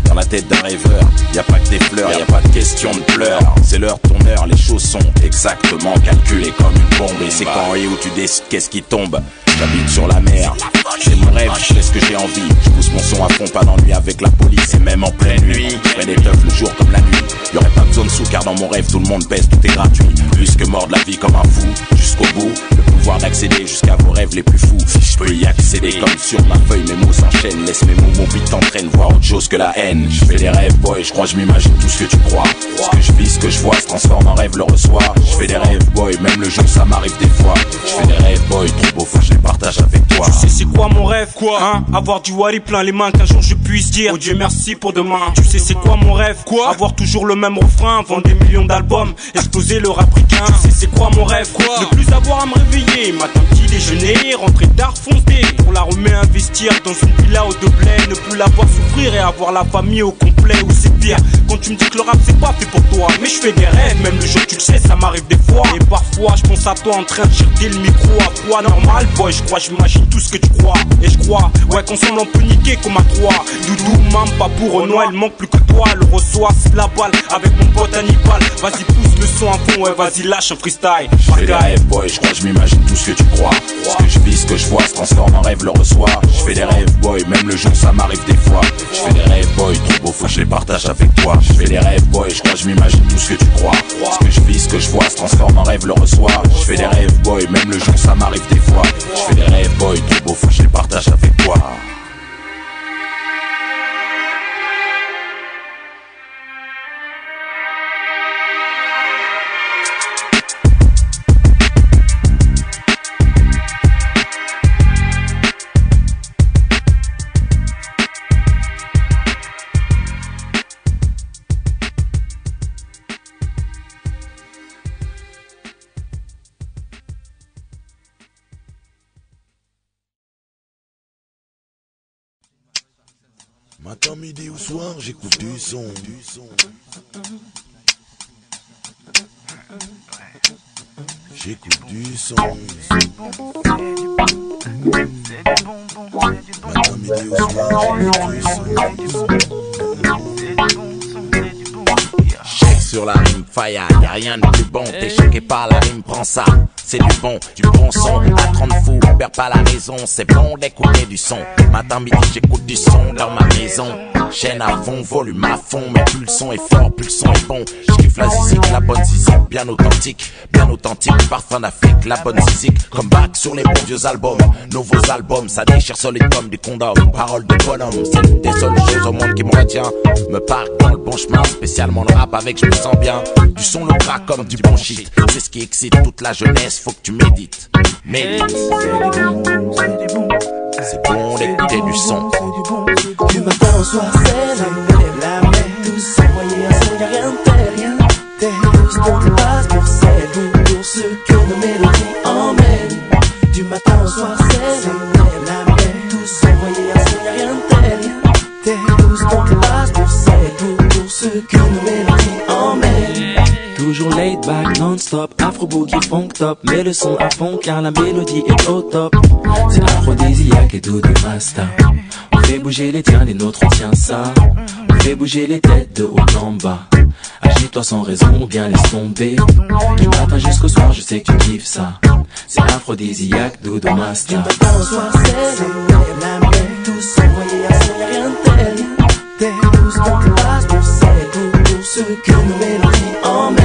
Dans la tête d'un rêveur. Y a pas que des fleurs, y a pas de question de pleurs. C'est l'heure, ton heure, les choses sont exactement calculées comme une bombe. Et c'est quand et où tu décides qu'est-ce qui tombe. J'habite sur la mer, c'est mon rêve, je fais ce que j'ai envie. Je pousse mon son à fond, pas d'ennui avec la police. Et même en pleine nuit, je fais des teufs le jour comme la nuit. Y'aurait pas besoin de sous car dans mon rêve tout le monde pèse, tout est gratuit. Plus que mordre la vie comme un fou, jusqu'au bout. Le pouvoir d'accéder jusqu'à vos rêves les plus fous. Si je peux y accéder comme sur ma feuille, mes mots s'enchaînent. Laisse mes mots, mon beat t'entraîne, voir autre chose que la haine. Je fais des rêves, boy, je crois je m'imagine tout ce que tu crois. Ce que je vis, ce que je vois se transforme en rêve le reçoit. Je fais des rêves, boy, même le jour ça m'arrive des fois. Je fais des rêves, boy, trop beau, faut que je les partage avec toi. Tu sais c'est quoi mon rêve? Quoi hein? Avoir du Wally plein les mains, qu'un jour je puisse dire oh Dieu merci pour demain. Tu sais c'est quoi mon rêve? Quoi avoir toujours le même refrain, vendre des millions d'albums, exploser le rap ricain. Tu sais c'est quoi mon rêve? Quoi ne plus avoir à me réveiller, matin petit déjeuner, rentrer tard foncer, pour la remet investir dans une villa au Deblay, ne plus la voir souffrir et avoir la famille au complet. Ou c'est pire quand tu me dis que le rap c'est pas fait pour toi, mais je fais des rêves, même le jour tu le sais ça m'arrive des fois. Et parfois je pense à toi en train de jeter le micro à froid. Normal boy, je crois, j'imagine tout ce que tu crois. Et je crois, ouais qu'ensemble on peut niquer comme à trois. Doudou, même pas pour Renoir, il manque plus que toi. Le reçoit, c'est la balle avec mon pote Hannibal. Vas-y pousse le son à fond, ouais vas-y lâche un freestyle. Je fais des rêves boy, je crois, je m'imagine tout ce que tu crois. Ce que je vis, ce que je vois se transforme en rêve le reçoit. Je fais des rêves boy, même le jour ça m'arrive des fois. Je fais des rêves boy, trop beau, faut que je les partage avec toi. Je fais des rêves boy, je crois, je m'imagine tout ce que tu crois. Ce que je vis, ce que je vois se transforme en rêve le reçoit. Je fais des rêves boy, même le jour ça m'arrive des fois. Je fais des rêves boy, trop beau, faut que je les partage avec toi. Matin, midi ou soir, j'écoute du son. J'écoute du son. Matin, midi ou soir, j'écoute du son. Sur la rime Faya, y'a rien de plus bon. T'es choqué par la rime, prends ça. C'est du bon son. À 30 fous, perds pas la raison. C'est bon d'écouter du son. Matin midi j'écoute du son dans ma maison. Chaîne à fond, volume à fond. Mais plus le son est fort, plus le son est bon. J'kiffe la zizique, la bonne zizique. Bien authentique, parfum d'Afrique. La bonne zizique, comme back sur les bons vieux albums. Nouveaux albums, ça déchire solide comme du condom. Parole de bonhomme, c'est l'une des seules choses au monde qui me retient. Me parque dans le bon chemin, spécialement le rap avec je me sens bien. Du son le crack comme du bon shit. C'est ce qui excite toute la jeunesse, faut que tu médites. Médite. C'est bon d'écouter du son. Du matin au soir, c'est la mer. Tous envoyés à son, y'a rien de tel. Tous dans tes bases pour celle pour ceux que nos mélodies emmènent. Du matin au soir, c'est la mer. Tous envoyés à son, y'a rien de tel. Tous dans tes bases pour celle pour ceux que nos mélodies emmènent. Toujours laid back, non-stop, afro boogie, funk top. Mets le son à fond car la mélodie est au top. C'est aphrodisiaque et doudou master. On fait bouger les tiens, les nôtres on tient ça. On fait bouger les têtes de haut en bas. Agite-toi sans raison ou bien laisse tomber. Du matin jusqu'au soir, je sais que tu kiffes ça. C'est aphrodisiaque, doudou master. Du matin au soir, c'est la mer. Tous envoyés à son, y'a rien de tel. Tous dans tes bases pour celle pour ceux que nos mélodies emmènent.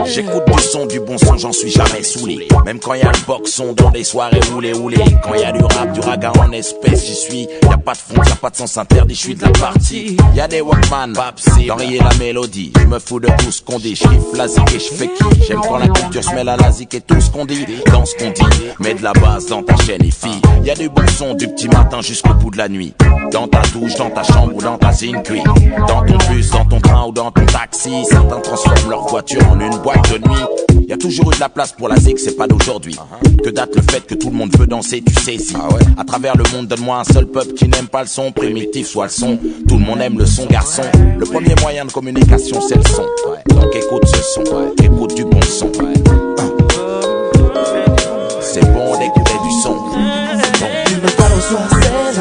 J'écoute du son, du bon son, j'en suis jamais saoulé. Même quand y'a le boxon dans des soirées roulées. Quand y'a du rap, du raga en espèce, j'y suis. Y'a pas de fond, y'a pas de sens interdit, j'suis de la partie. Y'a des Walkman, Papsi, d'enrayer la mélodie. J'me fous de tout ce qu'on dit, j'kiffe la zik et j'fais qui. J'aime quand la culture se mêle à la zik et tout ce qu'on dit. Dans ce qu'on dit, mets de la base dans ta chaîne et fille. Y'a du bon son du petit matin jusqu'au bout de la nuit. Dans ta douche, dans ta chambre ou dans ta zincuit. Dans ton bus, dans ton train ou dans ton taxi. Certains transforment leur voiture en une boîte de nuit. Y a toujours eu de la place pour la zik, c'est pas d'aujourd'hui. Que date le fait que tout le monde veut danser, tu sais si. À travers le monde, donne-moi un seul peuple qui n'aime pas le son. Primitif soit le son, tout le monde aime le son garçon. Le premier moyen de communication c'est le son. Donc écoute ce son, écoute du bon son. C'est bon d'écouter du son. Du matin au soir, c'est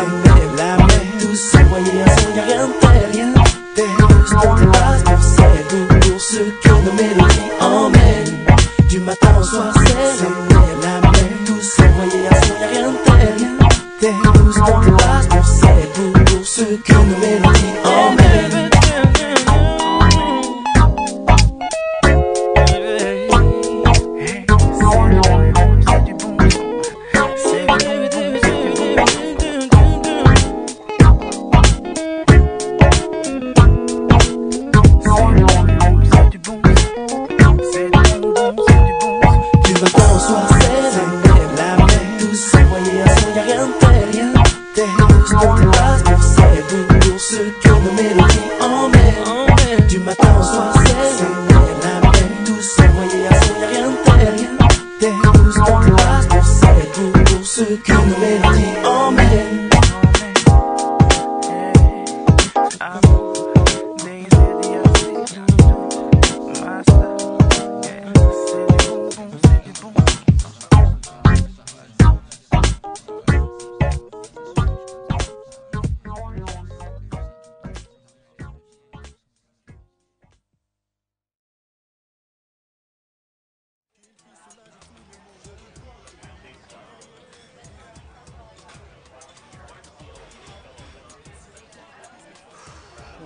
la mer. Tous envoyés à son, y'a rien de tel, rien de tel. On dépasse pour celle, pour ceux que nos mélodies emmènent. Du matin au soir, c'est la mer, tous envoyés à son, y'a rien de tel, rien de tel. On dépasse pour celle, pour ceux que nos mélodies emmènent.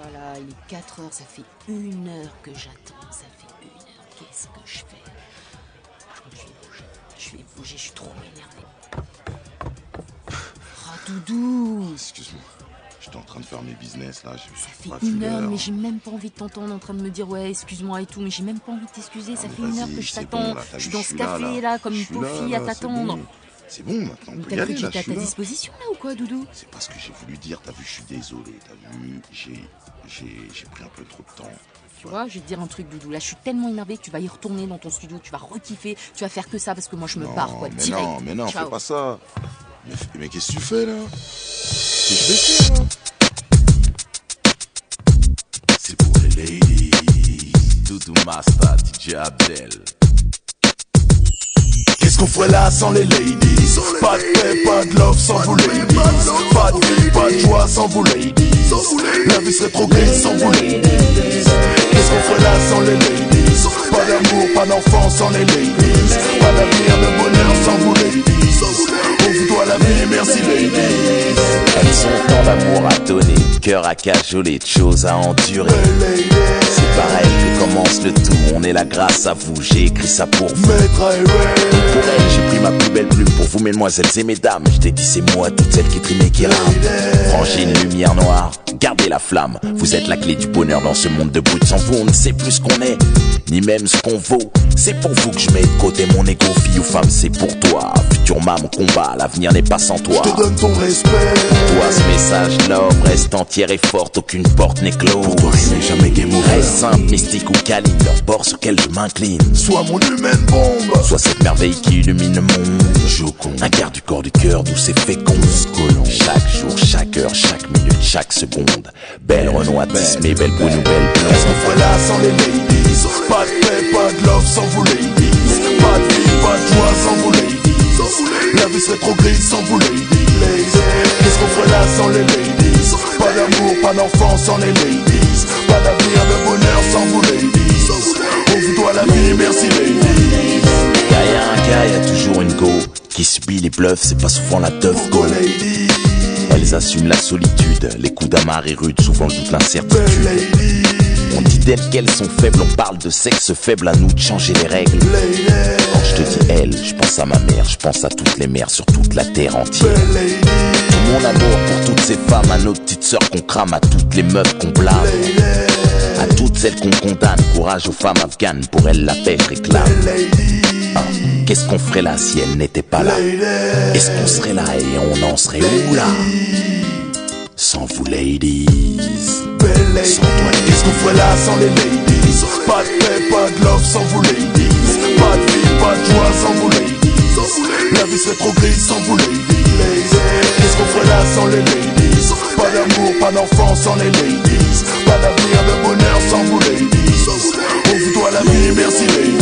Voilà, il est 4 heures, ça fait 1 heure que j'attends, ça fait 1 heure, qu'est-ce que je fais? Je vais bouger, je suis trop énervée. Ah, Doudou! Excuse-moi, j'étais en train de faire mes business là. Ça fait 1 heure, mais j'ai même pas envie de t'entendre en train de me dire ouais, excuse-moi et tout, mais j'ai même pas envie de t'excuser, ça fait 1 heure que je t'attends. Je suis dans ce café là, comme une pauvre fille à t'attendre. C'est bon, maintenant on peut y T'as aller, cru que là, j'étais à je suis ta là. disposition là ou quoi, Doudou? C'est pas ce que j'ai voulu dire, t'as vu, je suis désolé, t'as vu, j'ai pris un peu trop de temps. Tu vois, je vais te dire un truc, Doudou, là je suis tellement énervée que tu vas y retourner dans ton studio, tu vas rekiffer, tu vas faire que ça parce que moi je me pars quoi, direct. Mais non, Ciao. fais pas ça. Mais qu'est-ce que tu fais là? Qu'est-ce que je vais faire là? C'est pour les ladies. Doudou Masta, DJ Abdel. Qu'est-ce qu'on ferait là sans les ladies? Pas de paix, pas de love sans vous ladies. Pas de vie, pas de joie sans vous ladies. La vie serait trop grise sans vous ladies. Qu'est-ce qu'on ferait là sans les ladies? Pas d'amour, pas d'enfant sans les ladies. Pas d'avenir, de bonheur sans vous ladies. On vous doit la vie, merci ladies. Elles ont tant d'amour à donner, de cœur à cajoler, de choses à endurer. C'est pareil que commence le tout, on est là grâce à vous, j'ai écrit ça pour vous. Pour elles, j'ai pris ma plus belle plume, pour vous mesdemoiselles et mesdames, je dédie ces mots à toutes celles qui triment et qui rament. Frangez une lumière noire, gardez la flamme, vous êtes la clé du bonheur dans ce monde de brutes. Sans vous, on ne sait plus ce qu'on est, ni même ce qu'on vaut. C'est pour vous que je mets de côté mon égo, fille ou femme, c'est pour toi. Futur mam, combat, l'avenir n'est pas sans toi. Je te donne ton respect. Pour toi, ce message, l'homme reste entière et forte, aucune porte n'est close. Pour toi, il n'est jamais game over. Reste simple, mystique ou câline, leur bord sur lequel je m'incline. Sois mon humaine bombe, sois cette merveille qui illumine le monde. Un quart du corps du cœur d'où c'est fécond. Chaque jour, chaque heure, chaque minute, chaque seconde. Belle renoitisme, belle peau nouvelle. Qu'est-ce qu'on ferait là sans les ladies? Pas de paix, pas de love sans vous ladies. Pas de vie, pas de joie sans vous ladies. La vie serait trop grise sans vous ladies. Qu'est-ce qu'on ferait là sans les ladies? Pas d'amour, pas d'enfant sans les ladies. Pas d'avenir, de bonheur sans vous ladies. On vous doit la vie, merci ladies. Derrière un gars, y a toujours une go qui subit les bluffs, c'est pas souvent la teuf go. Elles assument la solitude, les coups d'amarre rudes, souvent le doute, l'incertitude. On dit d'elles qu'elles sont faibles, on parle de sexe faible, à nous de changer les règles. Quand je te dis elle, je pense à ma mère, je pense à toutes les mères sur toute la terre entière. Tout mon amour pour toutes ces femmes, à nos petites sœurs qu'on crame, à toutes les meufs qu'on blâme. À toutes celles qu'on condamne, courage aux femmes afghanes, pour elles la paix je réclame. Qu'est-ce qu'on ferait là si elle n'était pas là? Est-ce qu'on serait là et on en serait où là? Sans vous ladies. Sans toi, qu'est-ce qu'on ferait là sans les ladies? Pas de paix, pas de love sans vous ladies. Pas de vie, pas de joie sans vous ladies. La vie serait trop grise sans vous ladies. Qu'est-ce qu'on ferait là sans les ladies? Pas d'amour, pas d'enfant sans les ladies. Pas d'avenir, de bonheur sans vous ladies. On vous doit la vie, merci ladies.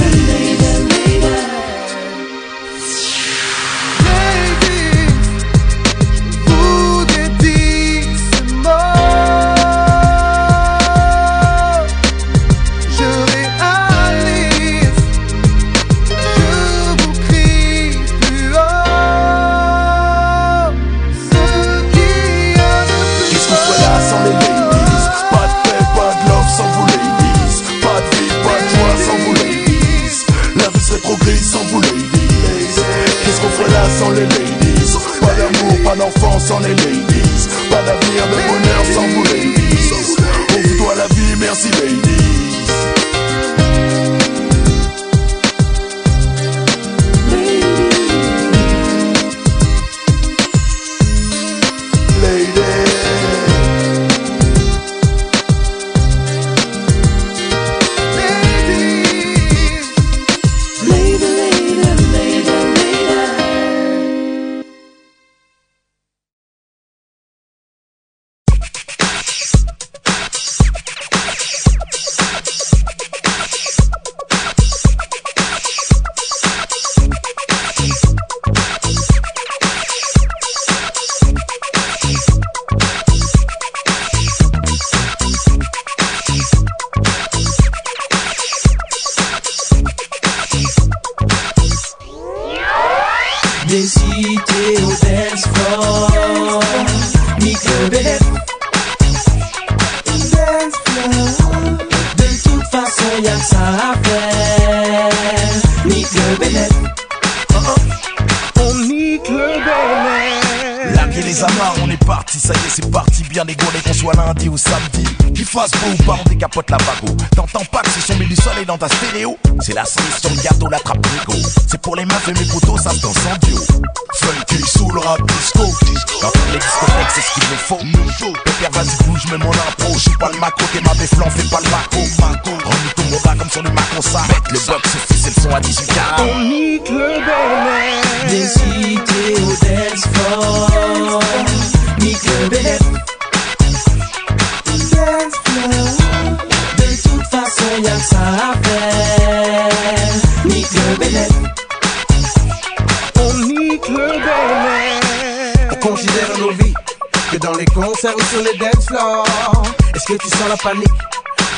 Vous dédie ce mot. ça y est c'est parti, bien dégouré qu'on soit lundi ou samedi. Qu'il fasse beau ou pas, on décapote la vago. T'entends pas que c'est son du soleil dans ta stéréo. C'est la cerise sur le gâteau, la trappe nigo. C'est pour les meufs et mes potos, ça se danse en duo. Funky sous le rap disco. Dans toutes les discothèques, c'est ce qu'il me faut. Pépère, vas-y bouge, mets mon impro. J'suis pas le macro, t'es ma béflan, fais pas le maco. Remue tout mon bas comme sur le macro, ça. Mettre le box, c'est le son à 18 carats. On nique le bénéf. Des cités au dance floor. Nique le bénéf. Dance floor. De toute façon, y'a que ça à faire. Nique le bénéf. On nique le bénéf. On considère nos vies que dans les concerts ou sur les dance floors. Est-ce que tu sens la panique?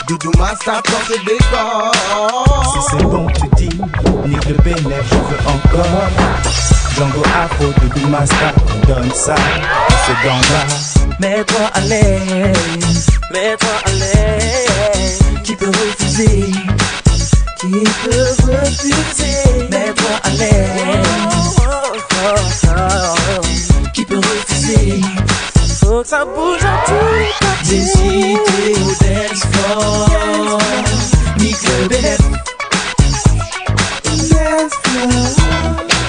Doudou Master dans ce décor. Si c'est bon tu dis, nique le bénéf, je veux encore. Django Afro, Doudou Master, on donne ça, c'est dans là. Mets-toi à l'aise, mets-toi à l'aise. Qui peut refuser? Qui peut refuser? Mets-toi à l'aise. Qui peut refuser? Faut que ça bouge à tous les parties. Des cités au dance floor. Nique le bénéf. Dance floor.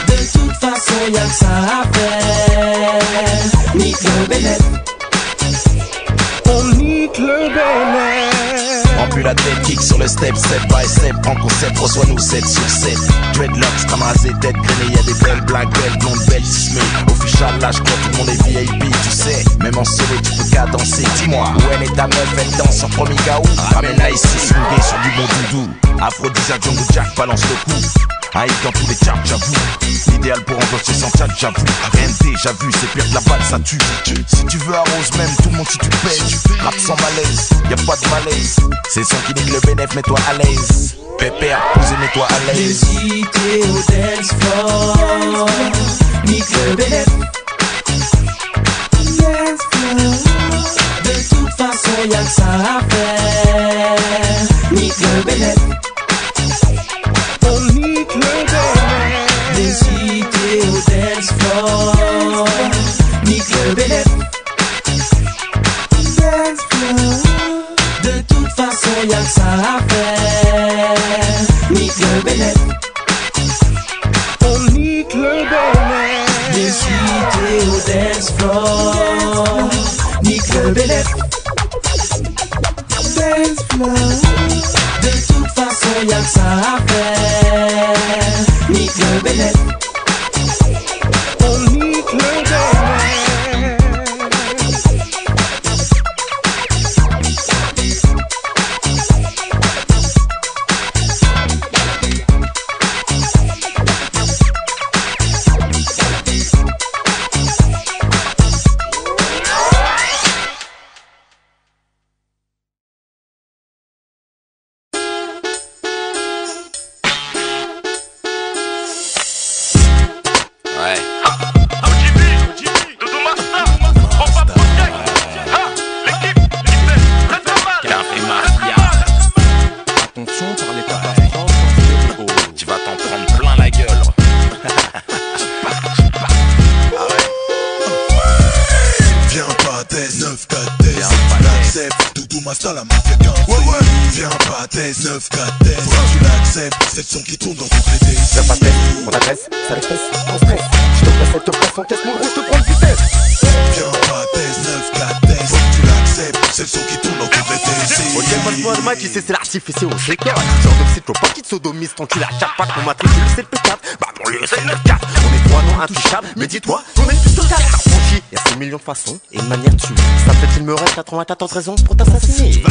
De toute façon y'a que ça à faire. Nique le bénéf. On nique le bénéf. Remplis la tête, kick sur le step, step by step. Prends concept, reçois-nous 7 sur 7. Dreadlocks, crame rasé, tête grainée. Y'a des belles blagues, belles blondes, belles cismées. Official, là j'crois tout le monde est VIP, tu sais. Même en solo, tu peux qu'à danser. Dis-moi, où elle est ta meuf, elle danse sur premier gaou. Ramène-la ici, swinguer sur du bon doudou. Aphrodisiaque, Django Jack, balance le coup. Un hit dans tous les charts, j'avoue. L'idéal pour embaucher sans chat, j'avoue. RNT, j'avoue, c'est pire que la balle, ça tue. Si tu veux arrose même, tout le monde si tu payes. Rap sans malaise, y'a pas de malaise. C'est son qui nique le bénéf, mets-toi à l'aise. Pépère, posez, mets-toi à l'aise. Des cités au dance floor. Nique le bénéf. Dance floor. De toute façon y'a que ça à faire. Nique le bénéf. On nique le bénéf. Des cités au dance floor. Nique le bénéf. Dance floor. De toute façon y'a que ça à faire. Nique le bénéf. On nique le bénéf. Des cités au dance floor. Nique le bénéf. Dance floor. De toute façon y'a que ça à faire. Nique le bénéf. On nique le bénéf. La mafia viens pas test 9 4 test. Tu l'acceptes, c'est le son qui tourne dans toutes les têtes. Viens pas test, on agresse, ça les fesse, on stresse. Je te presse, elle te presse, on casse mon gros, je te prends le vitesse. Viens pas test 9 4 test. Faut que tu l'acceptes, c'est le son qui tourne dans toutes les têtes. Ok, moi de ma qui c'est l'archive et c'est au séquel. Genre de psycho, pas qui te sodomise, tant tu la chattes pas qu'on matricule, c'est le P4. Bah bon, lui c'est le 9-4. On est trois non intouchables, mais dis-toi, on est plus total. Y'a 6 millions de façons et une manière de tuer. Ça fait il me reste 94 raisons pour t'assassiner.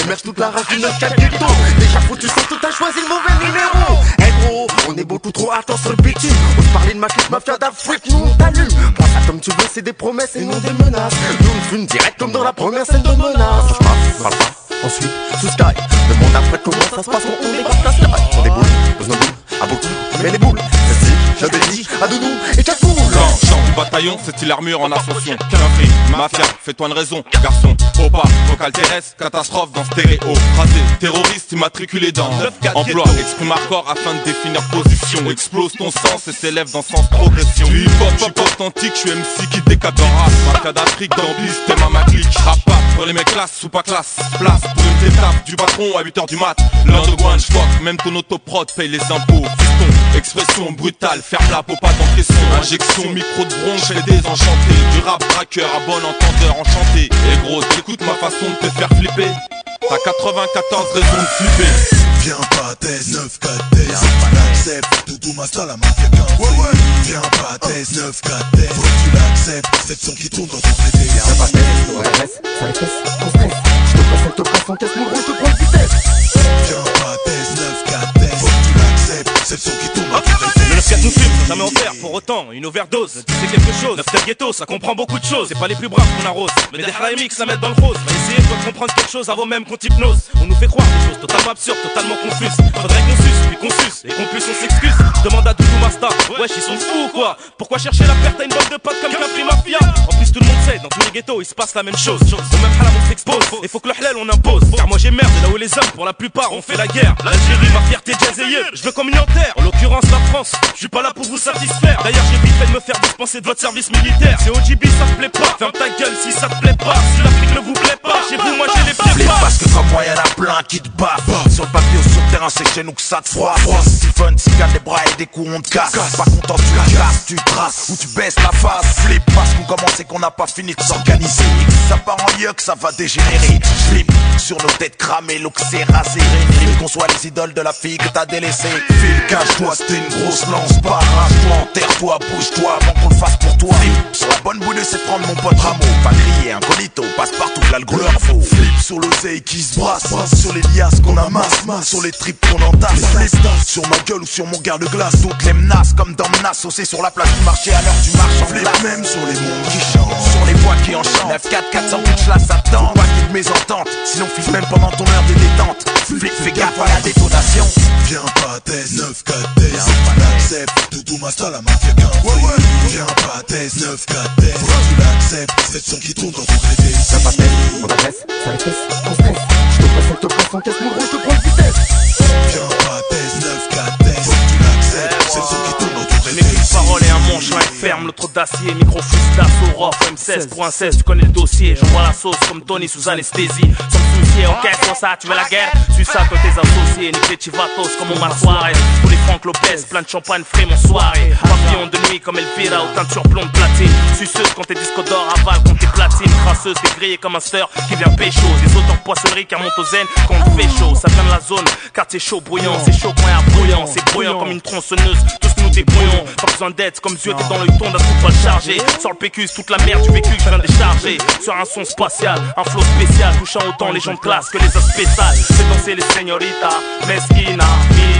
Émerge toute la rage du 9-4 du ton. Déjà faut tu sais tout t'as choisi le mauvais numéro. Eh gros, on est beaucoup trop attends sur le bitume. On se parlait de ma clique mafia d'Afrique, nous on t'allume. Prends ça comme tu veux, c'est des promesses et non des menaces. Nous on fume direct comme dans la première scène de menace. Parle pas, ensuite, sous sky. Demande après comment ça se passe quand on débarque la sky. On déboule, pose nos boules, à beaucoup, mais les boules. C'est si, j'avais dit, à Doudou et Cacoule. Genre de bataille Bataillon, c'est-il l'armure en ascension. Quinfri, mafia, fais-toi une raison. Garçon, Opa, vocal terrestre, catastrophe dans stéréo. Raté, terroriste immatriculé dans emploi, exprime hardcore afin de définir position. Explose ton sens et s'élève dans sens progression. Du hip-hop authentique, je suis MC qui décapite en race. Marca d'Afrique, d'Ambis, t'aimes à ma clique. Rap pas pour les mecs classe ou pas classe. Place pour une étape du patron à 8h du mat. L'underground, j'fuck, même ton autoprod paye les impôts. Fiston, expression brutale, ferme la peau, pas d'encaisson. Injection, micro de bronche, fais désenchanté. Du rap braqueur à bon entendeur enchanté. Et gros, t'écoutes ma façon de te faire flipper. T'as 94 raisons de flipper. Viens pas test 9 4 test, l'accepte, Doudou Masta la mafia 15. Viens pas test 9 4 test, faut que tu l'acceptes, cette son qui tourne dans ton traité. Viens pas test, ouais reste, ça les fesse, on stresse. Je te passe en test, mon gros, je te prends de vitesse. Viens pas test 9 4 test, faut que tu l'acceptes, cette son qui tourne dans ton traité. Le 9-4 nous fume, sans jamais en faire, pour autant, une overdose. Tu sais quelque chose, 9-4 ghetto, ça comprend beaucoup de choses. C'est pas les plus braves qu'on arrose, mais des high-mix à mettre dans le rose. Va essayer de comprendre quelque chose avant même qu'on t'hypnose. On nous fait croire des choses totalement absurdes, totalement confuses. Faudrait qu'on suce, puis qu'on suce, et qu'on puisse on s'excuse. Je demande à Doudou Masta, wesh ils sont fous ou quoi? Pourquoi chercher la perte à une bande de potes comme Capri Mafia? En plus tout le monde sait, dans tous les ghettos il se passe la même chose. Au même halam on s'expose, et faut que le halal on impose. Car moi j'ai merde, là où les hommes pour la plupart ont fait la guerre. L'Algérie, ma fierté jazzée, je veux qu'on m'y enterre. En l'occurrence la France, je suis pas là pour vous satisfaire. D'ailleurs j'ai vite fait de me faire dispenser de votre service militaire. C'est OGB ça te plaît pas, ferme ta gueule si ça te plaît pas. Si l'Afrique ne vous plaît pas, chez vous moi j'ai les pieds bas. Parce que comme moi y'en a plein qui te baffent. Sur le papier ou sur le terrain c'est chez nous que ça te froisse. Si fun, si t'as des bras et des coups on te casse. Pas content tu casses, tu traces ou tu baisses la face. Flip parce qu'on commence et qu'on n'a pas fini de s'organiser. Et que si ça part en yuck ça va dégénérer. Flip sur nos têtes cramées, l'eau que c'est rasé. Qu'on soit les idoles de la fille que t'as délaissée. File, cache-toi, c'était une grosse lance. Arrache-toi, enterre-toi, bouge-toi avant qu'on le fasse pour toi. Flip sur la bonne boule de cette prendre mon pote Rameau. Pas crier, incognito, passe partout, l'algo leur faut. Flip sur l'oseille qui se brasse, sur les liasses qu'on amasse, sur les tripes qu'on entasse. Flip sur ma gueule ou sur mon garde-glace. Toutes les menaces comme dans menace, saucé sur la place du marché à l'heure du marchand. Flip même sur les mondes qui chantent, sur les voix qui enchantent. 9-4, 400 coups là ça tente. Pas qu'il de mésentente, sinon fiche même pendant ton heure de détente. Flip, fais gaffe à la détonation. Viens pas test 9 4 test, faut que tu l'acceptes, Doudou Masta la mafia 15. Viens pas test 9 4 test, faut que tu l'acceptes, cette son qui tourne dans ton traité. Ça pas test, on t'agresse, ça les fesse, on stresse. Je te passe en test, mon gros, je te prends de vitesse. Viens pas test 9 4 test, faut que tu l'acceptes, cette son qui tourne dans ton traité. Mes paroles et un manche, l'un est ferme, l'autre d'acier. Micro-fusil d'assaut, rough, M16 pour un 16, tu connais le dossier. J'envoie la sauce comme Tony sous anesthésie. Sans me soucier, ok, c'est ça, tu veux la guerre? Suis ça que tes associés, nique les chivatos comme Omar Suarez. Pour les Franck Lopez, plein de champagne frais mon soirée. Papillon de nuit comme Elvira, aux teintures blondes platine. Suceuse quand t'es disco d'or, aval quand t'es platine. Crasseuse, t'es grillée comme un steur qui vient pécho. Des auteurs poissonnerie qui remontent aux zen quand on fait chaud. Ça vient de la zone, quartier chaud, bruyant. C'est chaud quand y'a bruyant, c'est bruyant comme une tronçonneuse. Tous nous débrouillons, pas besoin d'aide, comme Dieu t'es dans le ton d'un coup pas chargé. Sors le PQ, toute la merde du vécu que je viens décharger. Sur un son spatial, un flow spécial, touchant autant les gens de classe que les aspects sales. Fais danser les señoritas, mesquina,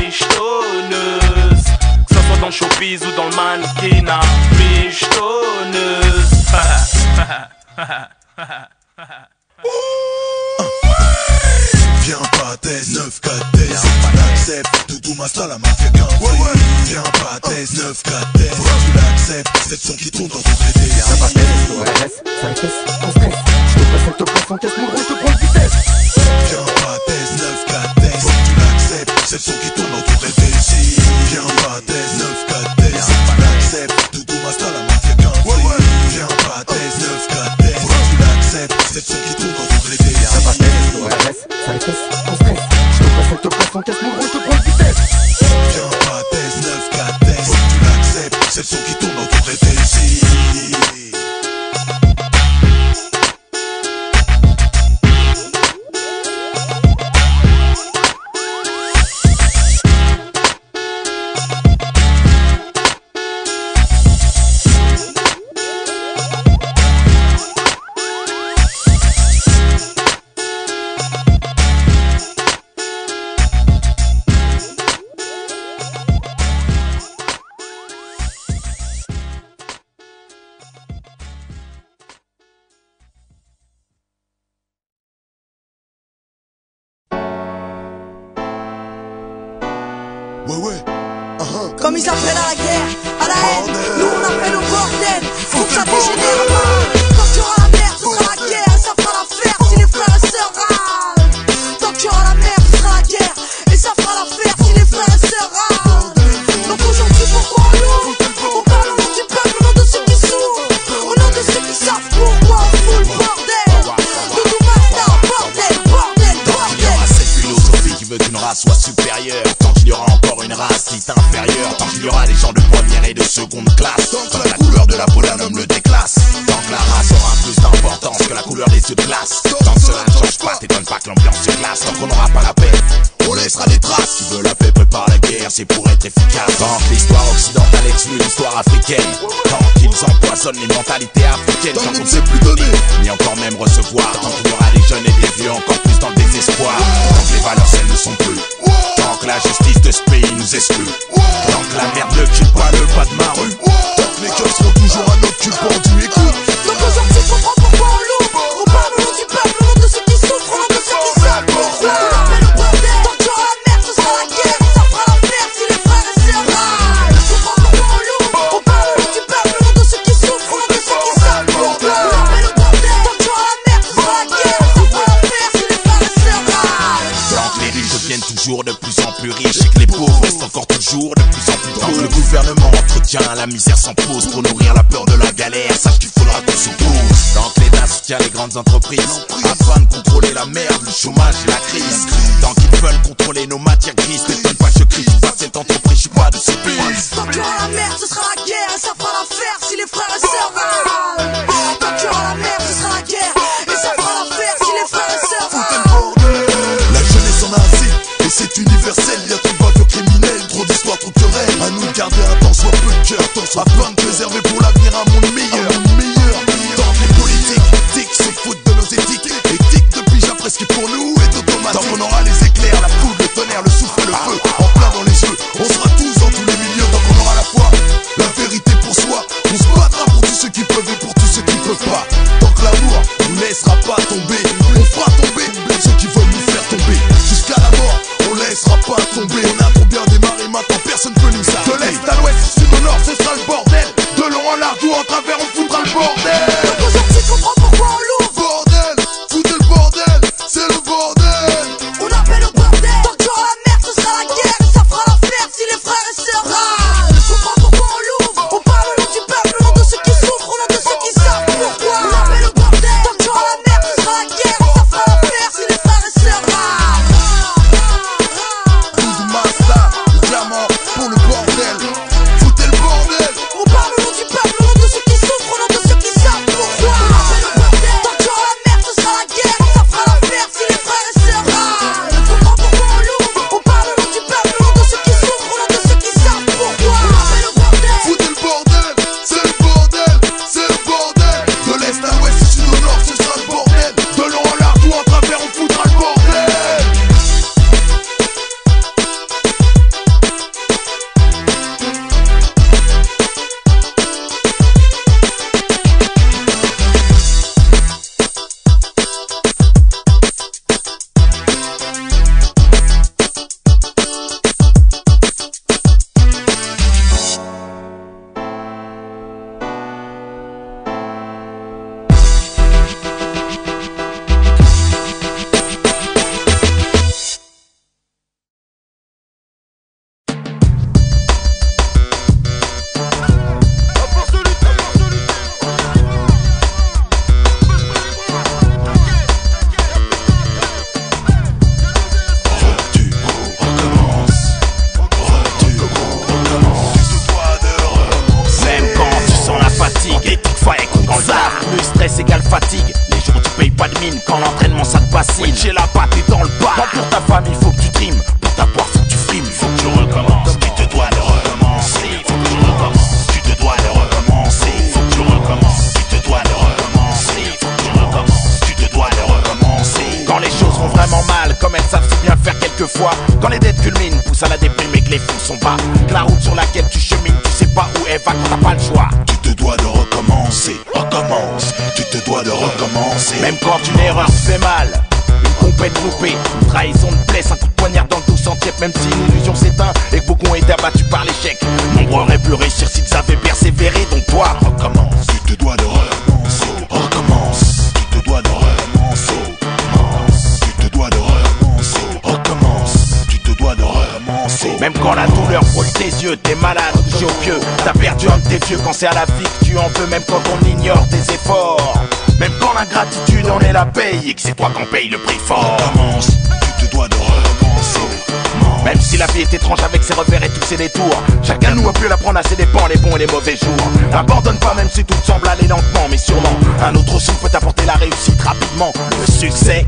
michetonneuse. Que ça soit dans le showbiz ou dans le mannequinat, michetonneuse. Viens pas test 9 4 test, faut que tu l'acceptes, Doudou Masta la mafia 15. Viens pas test 9 4 test, faut que tu l'acceptes, cette son qui tourne dans ton traité. Ça pas test, ouais reste, ça les fesse, on stresse. Je te passe en test, mon gros, je te prends de vitesse. Viens pas test 9 4 test, faut que tu l'acceptes, cette son qui tourne dans ton traité. Viens pas test 9 4 test, faut que tu l'acceptes, Doudou Masta la mafia 15. Viens pas test 9 4 test, faut que tu l'acceptes, cette son qui tourne dans ton traité. Ça pas test, ouais reste, ça les fesse, on stresse. Je te passe en test, mon gros, je te prends de vitesse. Viens pas test 9 4 test, faut que tu l'acceptes, cette son qui tourne dans ton traité. comme ils appellent à la guerre, à la haine. Nous on appelle au bordel, faut que ça dégénère mal. Tant qu'il y aura la merde, ce sera la guerre, et ça fera l'affaire si les frères et sœurs râlent. Tant qu'il y aura la merde, ce sera la guerre, et ça fera l'affaire si les frères et sœurs râlent. Donc aujourd'hui pourquoi on loue? On parle au nom du peuple, au nom de ceux qui souffrent, au nom de ceux qui savent pourquoi on fout le bordel. Doudou Masta, bordel, bordel, Tant qu'il y aura cette philosophie qui veut qu'une race soit supérieure, tant qu'il y aura encore une race dite inférieure, tant qu'il y aura des gens de première et de seconde classe, tant que la couleur de la peau d'un homme le déclasse, tant que la race aura plus d'importance que la couleur des yeux de glace, tant que cela ne change pas, t'étonne pas que l'ambiance se glace, tant qu'on n'aura pas la paix, on laissera des traces. Qui veut la paix prépare la guerre, c'est pour être efficace. Tant que l'histoire occidentale exclut l'histoire africaine, tant qu'ils empoisonnent les mentalités africaines, tant qu'on ne sait plus donner, ni encore même recevoir, tant qu'il y aura des jeunes et des vieux encore plus dans le désespoir, tant que les valeurs saines ne sont plus, tant que la justice de ce pays nous exclut, tant que la merde ne quitte pas le pas de ma rue, tant que les keufs seront toujours à notre cul pendu, écoute. Donc aujourd'hui tu comprends pourquoi on loue. On parle au nom du peuple, au nom de ceux qui souffrent, au nom de ceux qui savent pourquoi on appelle au bordel. Tant qu'il y aura la merde, ce sera la guerre, et ça fera l'affaire si les frères et sœurs râlent. Tu comprends pourquoi on loue. On parle au nom du peuple, au nom de ceux qui souffrent, au nom de ceux qui savent pourquoi on appelle au bordel. Tant qu'il y aura la merde, ce sera la guerre, et ça fera l'affaire si les frères et sœurs râlent. Tant que les riches deviennent toujours de plus en plus riches et que les pauvres restent encore toujours de plus en plus pauvres. Tant que le gouvernement entretient la misère sans pause pour nourrir la peur de la galère, sache qu'il faudra qu'on s'oppose. Tant que l'État soutient les grandes entreprises afin de contrôler la merde, le chômage et la crise. Tant qu'ils veulent contrôler nos matières grises, t'étonne pas que je crie, pas cette entreprise, je suis pas de ce pays. Tant qu'il y aura la merde, ce sera la guerre, et ça fera l'affaire si les frères et sœurs râlent. Tant qu'il y aura la merde, ce sera la guerre, et ça fera l'affaire si les frères et sœurs râlent. La jeunesse en a assez, et c'est universel. Y'a trop de bavures criminelles, trop d'histoires, trop de querelles. À nous de garder un tant soit peu de cœur, afin de préserver pour l'avenir un monde meilleur. Tant que les politiques se foutent de nos éthiques, éthiques de pigeons presque pour nous et d'automatique. Tant qu'on aura les éclairs, la foudre, le tonnerre, le souffle, le feu, en plein dans les yeux. On sera tous dans tous les milieux, tant qu'on aura la foi, la vérité pour soi. On se battra pour tous ceux qui peuvent et pour tous ceux qui peuvent pas. Tant que l'amour nous laissera pas tomber, on fera tomber ceux qui veulent nous faire tomber. Jusqu'à la mort, on laissera pas tomber. On a trop bien démarré, maintenant personne peut nous arrêter. De l'est à l'ouest, du sud au nord, ce sera le bordel. De long en large ou en travers, on foutra le bordel. Donc aujourd'hui tu comprends pourquoi on loue. Bordel, foutez le bordel, c'est le bordel. On appelle au bordel. Tant qu'il y aura la merde, ce sera la guerre, et ça fera l'affaire si les frères et sœurs râlent. Tu comprends pourquoi on loue. On parle au nom du peuple, au nom de ceux qui souffrent, au nom de ceux qui savent pourquoi on appelle au bordel. Tant qu'il y aura la merde, ce sera la guerre, et ça fera l'affaire si les frères et sœurs râlent. Doudou Masta, le diamant pour le bordel. Foutez le bordel. On parle au nom du peuple, au nom de ceux qui souffrent, au nom de ceux qui savent pourquoi on appelle au bordel. Tant qu'il y aura la merde, ce sera la guerre, et ça fera l'affaire si les frères et sœurs râlent. Tu comprends pourquoi on loue. On parle au nom du peuple, au nom de ceux qui souffrent, au nom de ceux qui savent pourquoi on appelle au bordel. Foutez le bordel, c'est le bordel, c'est le bordel. De l'est à l'ouest, du sud au nord, ce sera le bordel. De long en large ou en travers, on foutra le bordel. Le stress égale fatigue. Les jours tu payes pas de mine. Quand l'entraînement ça te bassine. Oui, j'ai la patte et dans le bas. Quand pour ta famille faut que tu trimes. Pour ta poire faut que tu frimes. Faut que tu recommences. Tu te dois de recommencer. Faut que tu recommences. Tu te dois de recommencer. Faut que tu recommences. Tu te dois de recommencer. Faut que tu recommences. Tu te dois de recommencer. Quand les choses vont vraiment mal, comme elles savent si bien faire quelquefois. Quand les dettes culminent, poussent à la déprime et que les fonds sont bas. Que la route sur laquelle tu chemines, tu sais pas où elle va quand t'as pas le choix. Tu te dois de recommencer, recommence. Tu te dois de recommencer. Même quand une erreur te fait mal, une compète loupée, trahison de blesse, un coup de poignard dans le dos sans tiède. Même si une illusion s'éteint et que beaucoup ont été abattus par l'échec, pu réussir s'ils avaient persévéré. Donc toi, recommence. Tu te dois de recommencer. Recommence. Tu te dois de recommencer. Tu te dois de recommencer. Recommence. Tu te dois de recommencer. Même quand la douleur brûle tes yeux, t'es malade, j'ai au pieu. T'as perdu un de tes vieux quand c'est à la vie que tu en veux. Même quand on ignore tes efforts. Même quand l'ingratitude en est la paye et que c'est toi qu'on paye le prix fort. Recommence. Tu te dois de recommencer. Même si la vie est étrange avec ses revers et tous ses détours, chacun de nous a pu l'apprendre à ses dépens, les bons et les mauvais jours. N'abandonne pas même si tout semble aller lentement, mais sûrement un autre son peut t'apporter la réussite rapidement. Le succès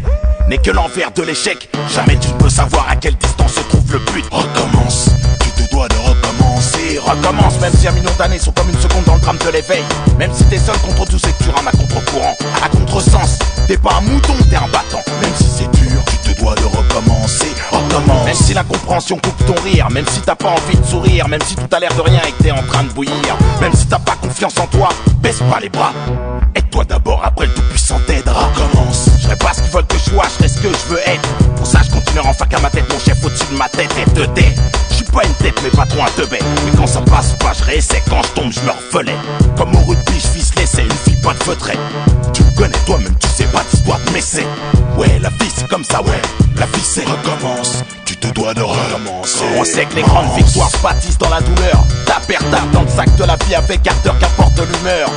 n'est que l'envers de l'échec. Jamais tu ne peux savoir à quelle distance se trouve le but. Recommence, tu te dois de recommencer. Recommence même si un million d'années sont comme une seconde dans le drame de l'éveil. Même si t'es seul contre tout, c'est que tu rames à contre-courant, à contresens. T'es pas un mouton, t'es un battant. Même si c'est dur, tu te dois de recommencer. Recommence. Même si l'incompréhension coupe ton rire, même si t'as pas envie de sourire, même si tout a l'air de rien et que t'es en train de bouillir, même si t'as pas confiance en toi, baisse pas les bras. Aide-toi d'abord, après le tout-puissant t'aidera. Recommence. Je serai pas ce qu'ils veulent que je sois, je serai ce que je veux être. Pour ça je continuerai en fac à ma tête, mon chef au-dessus de ma tête et de tête. Je suis pas une tête mais patron un teubet. Mais quand ça passe pas, je réessaie. Quand je tombe, je me revelais. Comme au rugby, je vise l'essai, une fille pas de feutret. Tu me connais toi-même, tu sais pas d'histoire de m'essayer. Ouais, la vie c'est comme ça, ouais. La vie c'est recommence. Tu te dois de recommencer. On sait que les grandes victoires se bâtissent dans la douleur. Tape dans le sac de la vie avec ardeur qu'apporte l'humeur.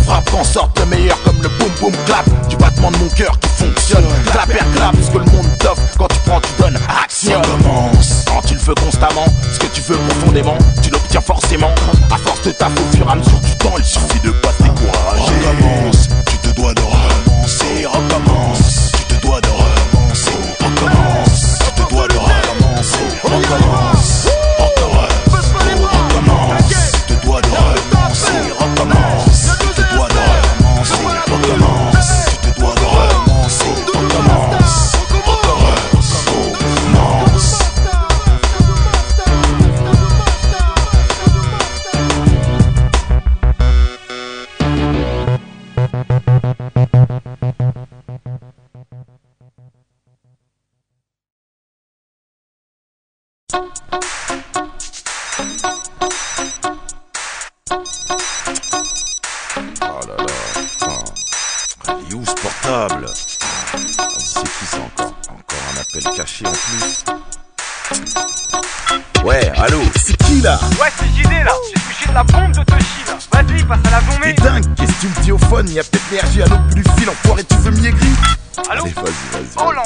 Frappe qu'en sorte le meilleur comme le boum boum clap du battement de mon cœur qui fonctionne. Clap, ce que le monde t'offre. Quand tu prends, tu donnes. Action. Recommence. Quand tu le veux constamment, ce que tu veux profondément, tu l'obtiens forcément. À force de taf au fur et à mesure du temps, il suffit de pas se décourager. Recommence. Tu te dois de recommencer. Recommence. Tu te dois de recommencer. Recommence. Tu te dois de recommencer. Recommence. Recommence. Tu te dois de recommencer. Recommence. Tu te dois de recommencer. Recommence. Tu te dois de recommencer. Recommence. Oh là là, il est où ce portable? C'est qui ça encore? Encore un appel caché en plus. Ouais, allô, c'est qui là? Ouais, c'est JD là, j'ai touché de la bombe de Toshi là. Vas-y, passe à la journée. T'es dingue, qu'est-ce que tu me dis au phone? Y'a peut-être l'énergie à l'autre bout du fil, enfoiré, tu veux m'y aigrir? Allô? Allez, vas-y. Oh là.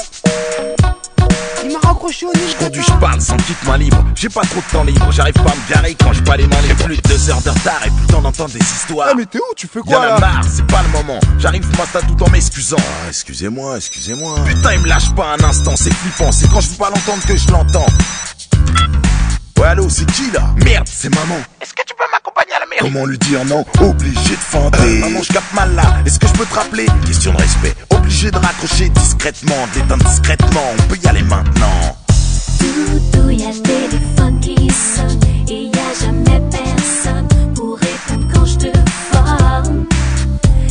Il m'a raccroché au nid. Je conduis, je parle sans petite main libre. J'ai pas trop de temps libre, j'arrive pas à me garer quand j'ai pas les mains libres. Plus de 2 heures de retard et plus le temps d'entendre des histoires. Ah mais t'es où? Tu fais quoi là? là? Marre, c'est pas le moment. J'arrive, je m'installe tout en m'excusant. Ah, excusez-moi. Putain, il me lâche pas un instant, c'est flippant. C'est quand je veux pas l'entendre que je l'entends. Ouais, allô, c'est qui là? Merde, c'est maman. Est-ce que tu peux m'accompagner à la mairie? Comment lui dire non? Obligé de feinter. Maman, je capte mal là. Est-ce que je peux te rappeler? Question de respect. Obligé de raccrocher discrètement, d'éteindre discrètement. On peut y aller maintenant. Doudou, y'a le téléphone qui sonne et y'a jamais personne pour répondre quand je te forme.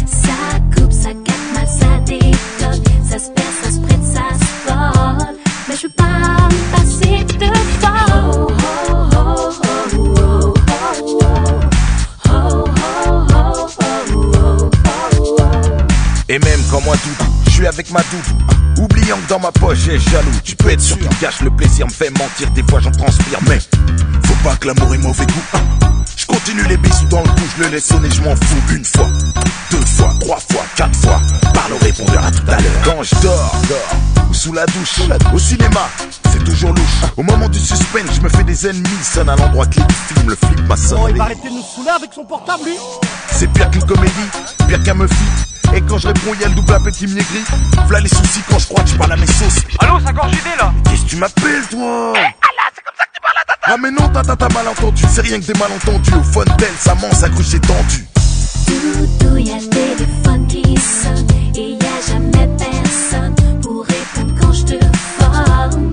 Ça coupe, ça capte mal, ça déconne, ça se perd, ça se prête, ça se vole. Mais je veux pas me passer de toi. Et même quand moi doudou, je suis avec ma doudou, oubliant que dans ma poche j'ai jaloux. Tu peux être sûr qu'il gâche le plaisir, me fait mentir, des fois j'en transpire. Mais faut pas que l'amour ait mauvais goût. Je continue les bisous dans le cou, je le laisse sonner, je m'en fous. 1 fois, 2 fois, 3 fois, 4 fois. Parle au répondeur à tout à l'heure. Quand je dors, ou sous la douche, au cinéma, c'est toujours louche. Au moment du suspense, je me fais des ennemis. Sonne à l'endroit clé du film, le flip m'a sonné. Oh, il va arrêter de nous saouler avec son portable lui. C'est pire qu'une comédie, pire qu'un Muffy. Et quand je réponds, y'a le double appétit maigri. V'là les soucis quand je crois que je parle à mes sauces. Allô, c'est encore JD là. Qu'est-ce que tu m'appelles toi? C'est comme ça que tu parles à tata. Ah mais non, t'as mal entendu. C'est rien que des malentendus. Au phone tel, ça ment, ça cruche et tendu. Doudou, y'a le téléphone qui sonne et y'a jamais personne pour répondre quand je te forme.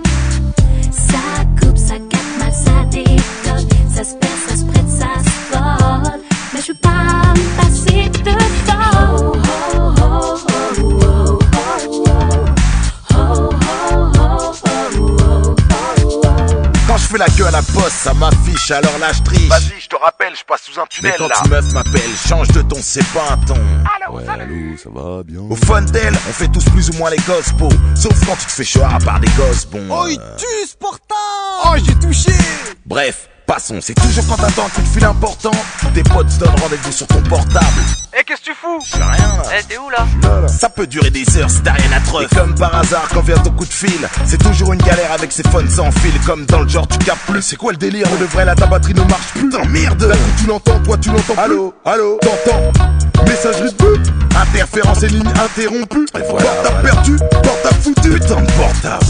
Ça coupe, ça capte mal, ça déconne, ça se perd, ça se prête, ça se vole. Mais je veux pas me passer de toi. Quand je fais la queue à la poste, ça m'affiche, alors là je triche. Vas-y, je te rappelle, je passe sous un tunnel. Mais quand là. une meuf m'appelle, change de ton, c'est pas un ton. Ouais, allô, ça va bien. Au Fontel, on fait tous plus ou moins les gospos. Sauf quand tu te fais choir à part des gosses, bon. Oh, il tue ce portable. Oh, j'ai touché. Bref, passons, c'est toujours quand t'attends un coup de fil important, tous tes potes se donnent rendez-vous sur ton portable. Eh, qu'est-ce que tu fous? J'ai rien là. Eh, t'es où là? Ça peut durer des heures si t'as rien à treuf. Et comme par hasard, quand vient ton coup de fil, c'est toujours une galère avec ces phones sans fil. Comme dans le genre, tu captes plus. C'est quoi le délire? De vrai, là ta batterie ne marche plus. Putain, merde! Là, tu l'entends, toi tu l'entends. Allô, allô, t'entends? Messagerie de but. Interférence et ligne interrompue. Et voilà, portable perdu, portable foutu. Putain de portable.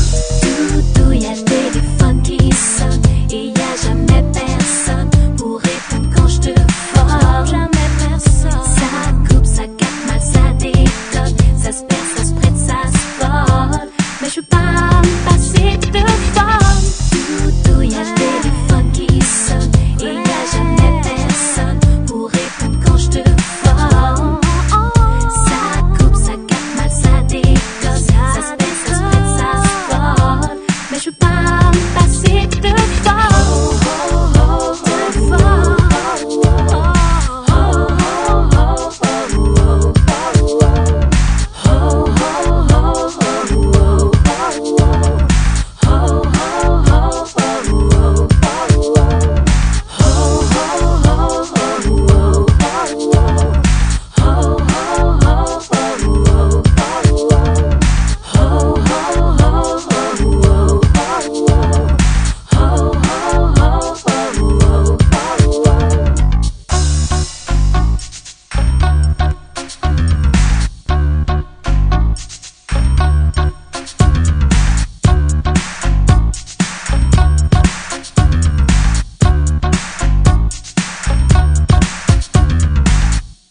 Tout y a le téléphone qui sonne et y a jamais personne pour répondre quand je te forme. Jamais personne. Ça coupe, ça capte mal, ça déconne. Ça se perd, ça se prête, ça se vole. Mais je veux pas me passer de forme. Tout y a le téléphone qui sonne et y a jamais personne pour répondre quand je te forme. Ça coupe, ça capte mal, ça déconne. Ça se perd, ça se prête, ça se vole. Mais je veux pas me passer de forme.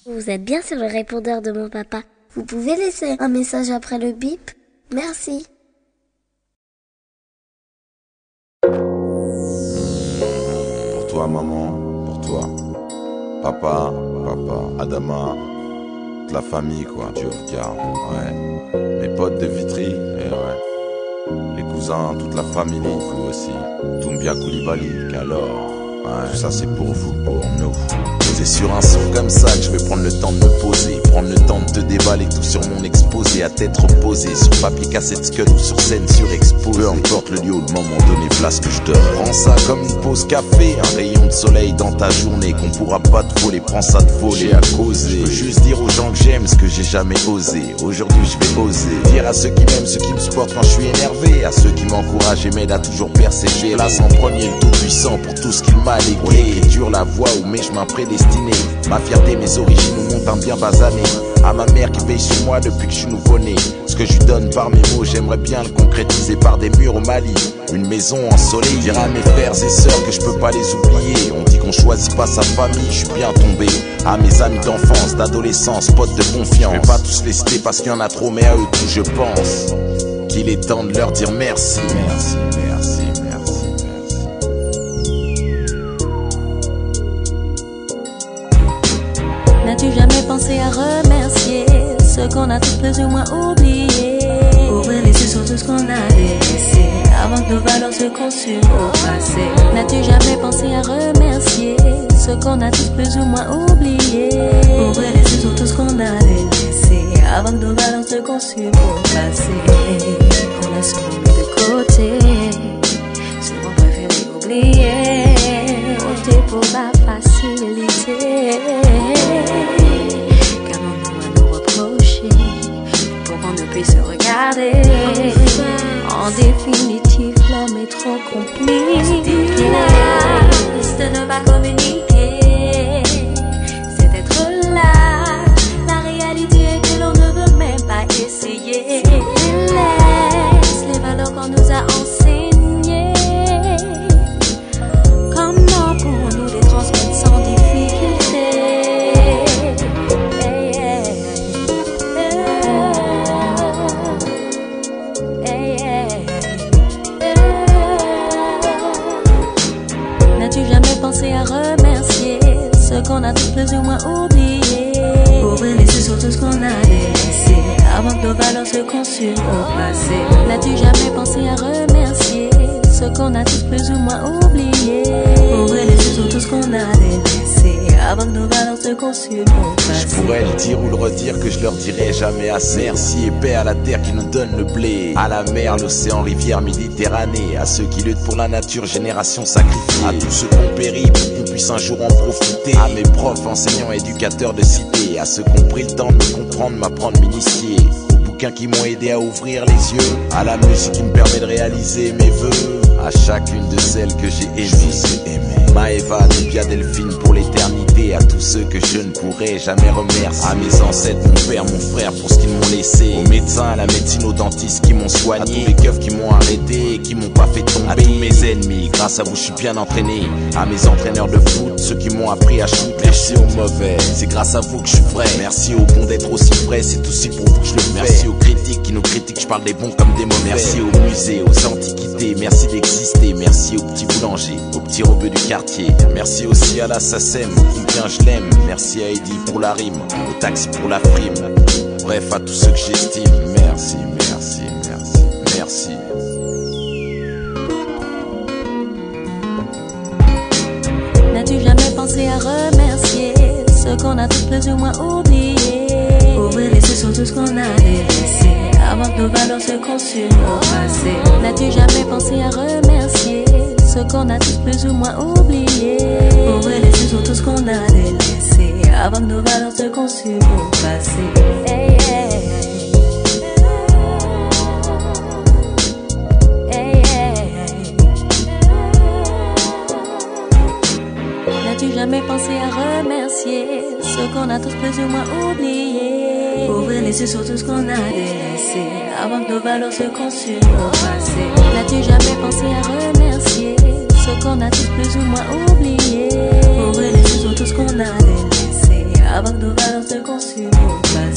Vous êtes bien sur le répondeur de mon papa. Vous pouvez laisser un message après le bip? Merci. Pour toi, maman, pour toi. Papa, Adama, toute la famille, quoi. Dieu vous garde, ouais. Mes potes de Vitry, ouais. Les cousins, toute la famille, vous aussi. Doumbia Koulibaly, qu'alors. Ouais, tout ça c'est pour vous, pour nous. C'est sur un son comme ça que je vais prendre le temps de me poser. Prendre le temps de te déballer tout sur mon exposé. À tête reposée, sur papier, cassette, scud ou sur scène surexposé. Peu importe le lieu ou le moment donné, place que je donne. Prends ça comme une pause café, un rayon de soleil dans ta journée qu'on pourra pas te voler. Prends ça de voler à causer. Je veux juste dire aux gens que j'aime ce que j'ai jamais osé. Aujourd'hui je vais oser dire à ceux qui m'aiment, ceux qui me supportent quand je suis énervé. À ceux qui m'encouragent et m'aident à toujours persévérer. Place en premier le tout puissant pour tout ce qu'il m'a légué. Dur la voie où mes chemins prédestinés. Ma fierté, mes origines nous montent un bien basané. À ma mère qui veille sur moi depuis que je suis nouveau-né. Ce que je lui donne par mes mots, j'aimerais bien le concrétiser par des murs au Mali. Une maison ensoleillée. Dire à mes frères et sœurs que je peux pas les oublier. On dit qu'on choisit pas sa famille, je suis bien tombé. À mes amis d'enfance, d'adolescence, potes de confiance. Je vais pas tous les citer parce qu'il y en a trop, mais à eux tous je pense qu'il est temps de leur dire merci. Merci, merci, merci. N'as-tu jamais pensé à remercier ceux qu'on a tous plus ou moins oubliés? Ouvrir les yeux sur tout ce qu'on a laissé avant que nos valeurs se consument au passé. N'as-tu jamais pensé à remercier ceux qu'on a tous plus ou moins oubliés? Ouvrir les yeux sur tout ce qu'on a laissé avant que nos valeurs se consument au passé. On a souvent mis de côté, souvent préféré oublier. Opter pour la facilité. Se regarder. En définitive, l'homme est trop compliqué. De ne pas communiquer, c'est être là. La réalité est que l'on ne veut même pas essayer. Laisse les valeurs qu'on nous a enseignées. Comment pourrons-nous les transmettre sans difficulté? N'as-tu jamais pensé à remercier ceux qu'on a tous plus ou moins oubliés? Ouvrir les yeux sur tout ce qu'on a laissé avant que nos valeurs se consument au passé. N'as-tu jamais pensé à remercier ceux ce qu'on a tous plus ou moins oublié. Ouvrir les yeux sur tout ce qu'on a délaissé avant que nos valeurs se consument au passé. Je pourrais le dire ou le redire que je leur dirai jamais assez. Merci et paix à la terre qui nous donne le blé, à la mer, l'océan, rivière, Méditerranée, à ceux qui luttent pour la nature, génération sacrifiée, à tous ceux qui ont péri pour qu'on puisse un jour en profiter, à mes profs, enseignants, éducateurs de cité, à ceux qui ont pris le temps de me comprendre, m'apprendre, m'initier, aux bouquins qui m'ont aidé à ouvrir les yeux, à la musique qui me permet de réaliser mes vœux, à chacune de celles que j'ai aimées. Maëva, Nubia, Delphine pour l'éternité, à tous ceux que je ne pourrai jamais remercier, à mes ancêtres, mon père, mon frère pour ce qu'ils m'ont laissé, aux médecins, à la médecine, aux dentistes qui m'ont soigné, à tous les keufs qui m'ont arrêté et qui m'ont pas fait tomber, à tous mes ennemis, grâce à vous je suis bien entraîné, à mes entraîneurs de foot, ceux qui m'ont appris à shooter, merci aux mauvais, c'est grâce à vous que je suis vrai, merci aux bons d'être aussi vrai, c'est aussi pour vous que je le fais, merci aux critiques qui nous critiquent, je parle des bons comme des mauvais, merci aux musées, aux antiquités, merci d'exister, merci aux petits boulangers, aux petits rebeux du quartier. Merci aussi à la SACEM, combien je l'aime. Merci à Eddie pour la rime, au taxi pour la frime. Bref, à tous ceux que j'estime. Merci, merci, merci, merci. N'as-tu jamais pensé à remercier ceux qu'on a tous plus ou moins oubliés? Ouvrir les yeux sur tout ce qu'on a délaissé avant que nos valeurs se consument au passé. N'as-tu jamais pensé à remercier ceux qu'on a tous plus ou moins oubliés? Ouvrir les yeux sur tout ce qu'on a délaissé avant que nos valeurs se consument au passé. Hey, hey. Hey, hey. N'as-tu jamais pensé à remercier ceux qu'on a tous plus ou moins oubliés? Ouvrir les yeux sur tout ce qu'on a délaissé avant que nos valeurs se consument au passé. N'as-tu jamais pensé à remercier ceux qu'on a tous plus ou moins oubliés? Ouvrir les yeux sur tout ce qu'on a délaissé avant que nos valeurs se consument au passé.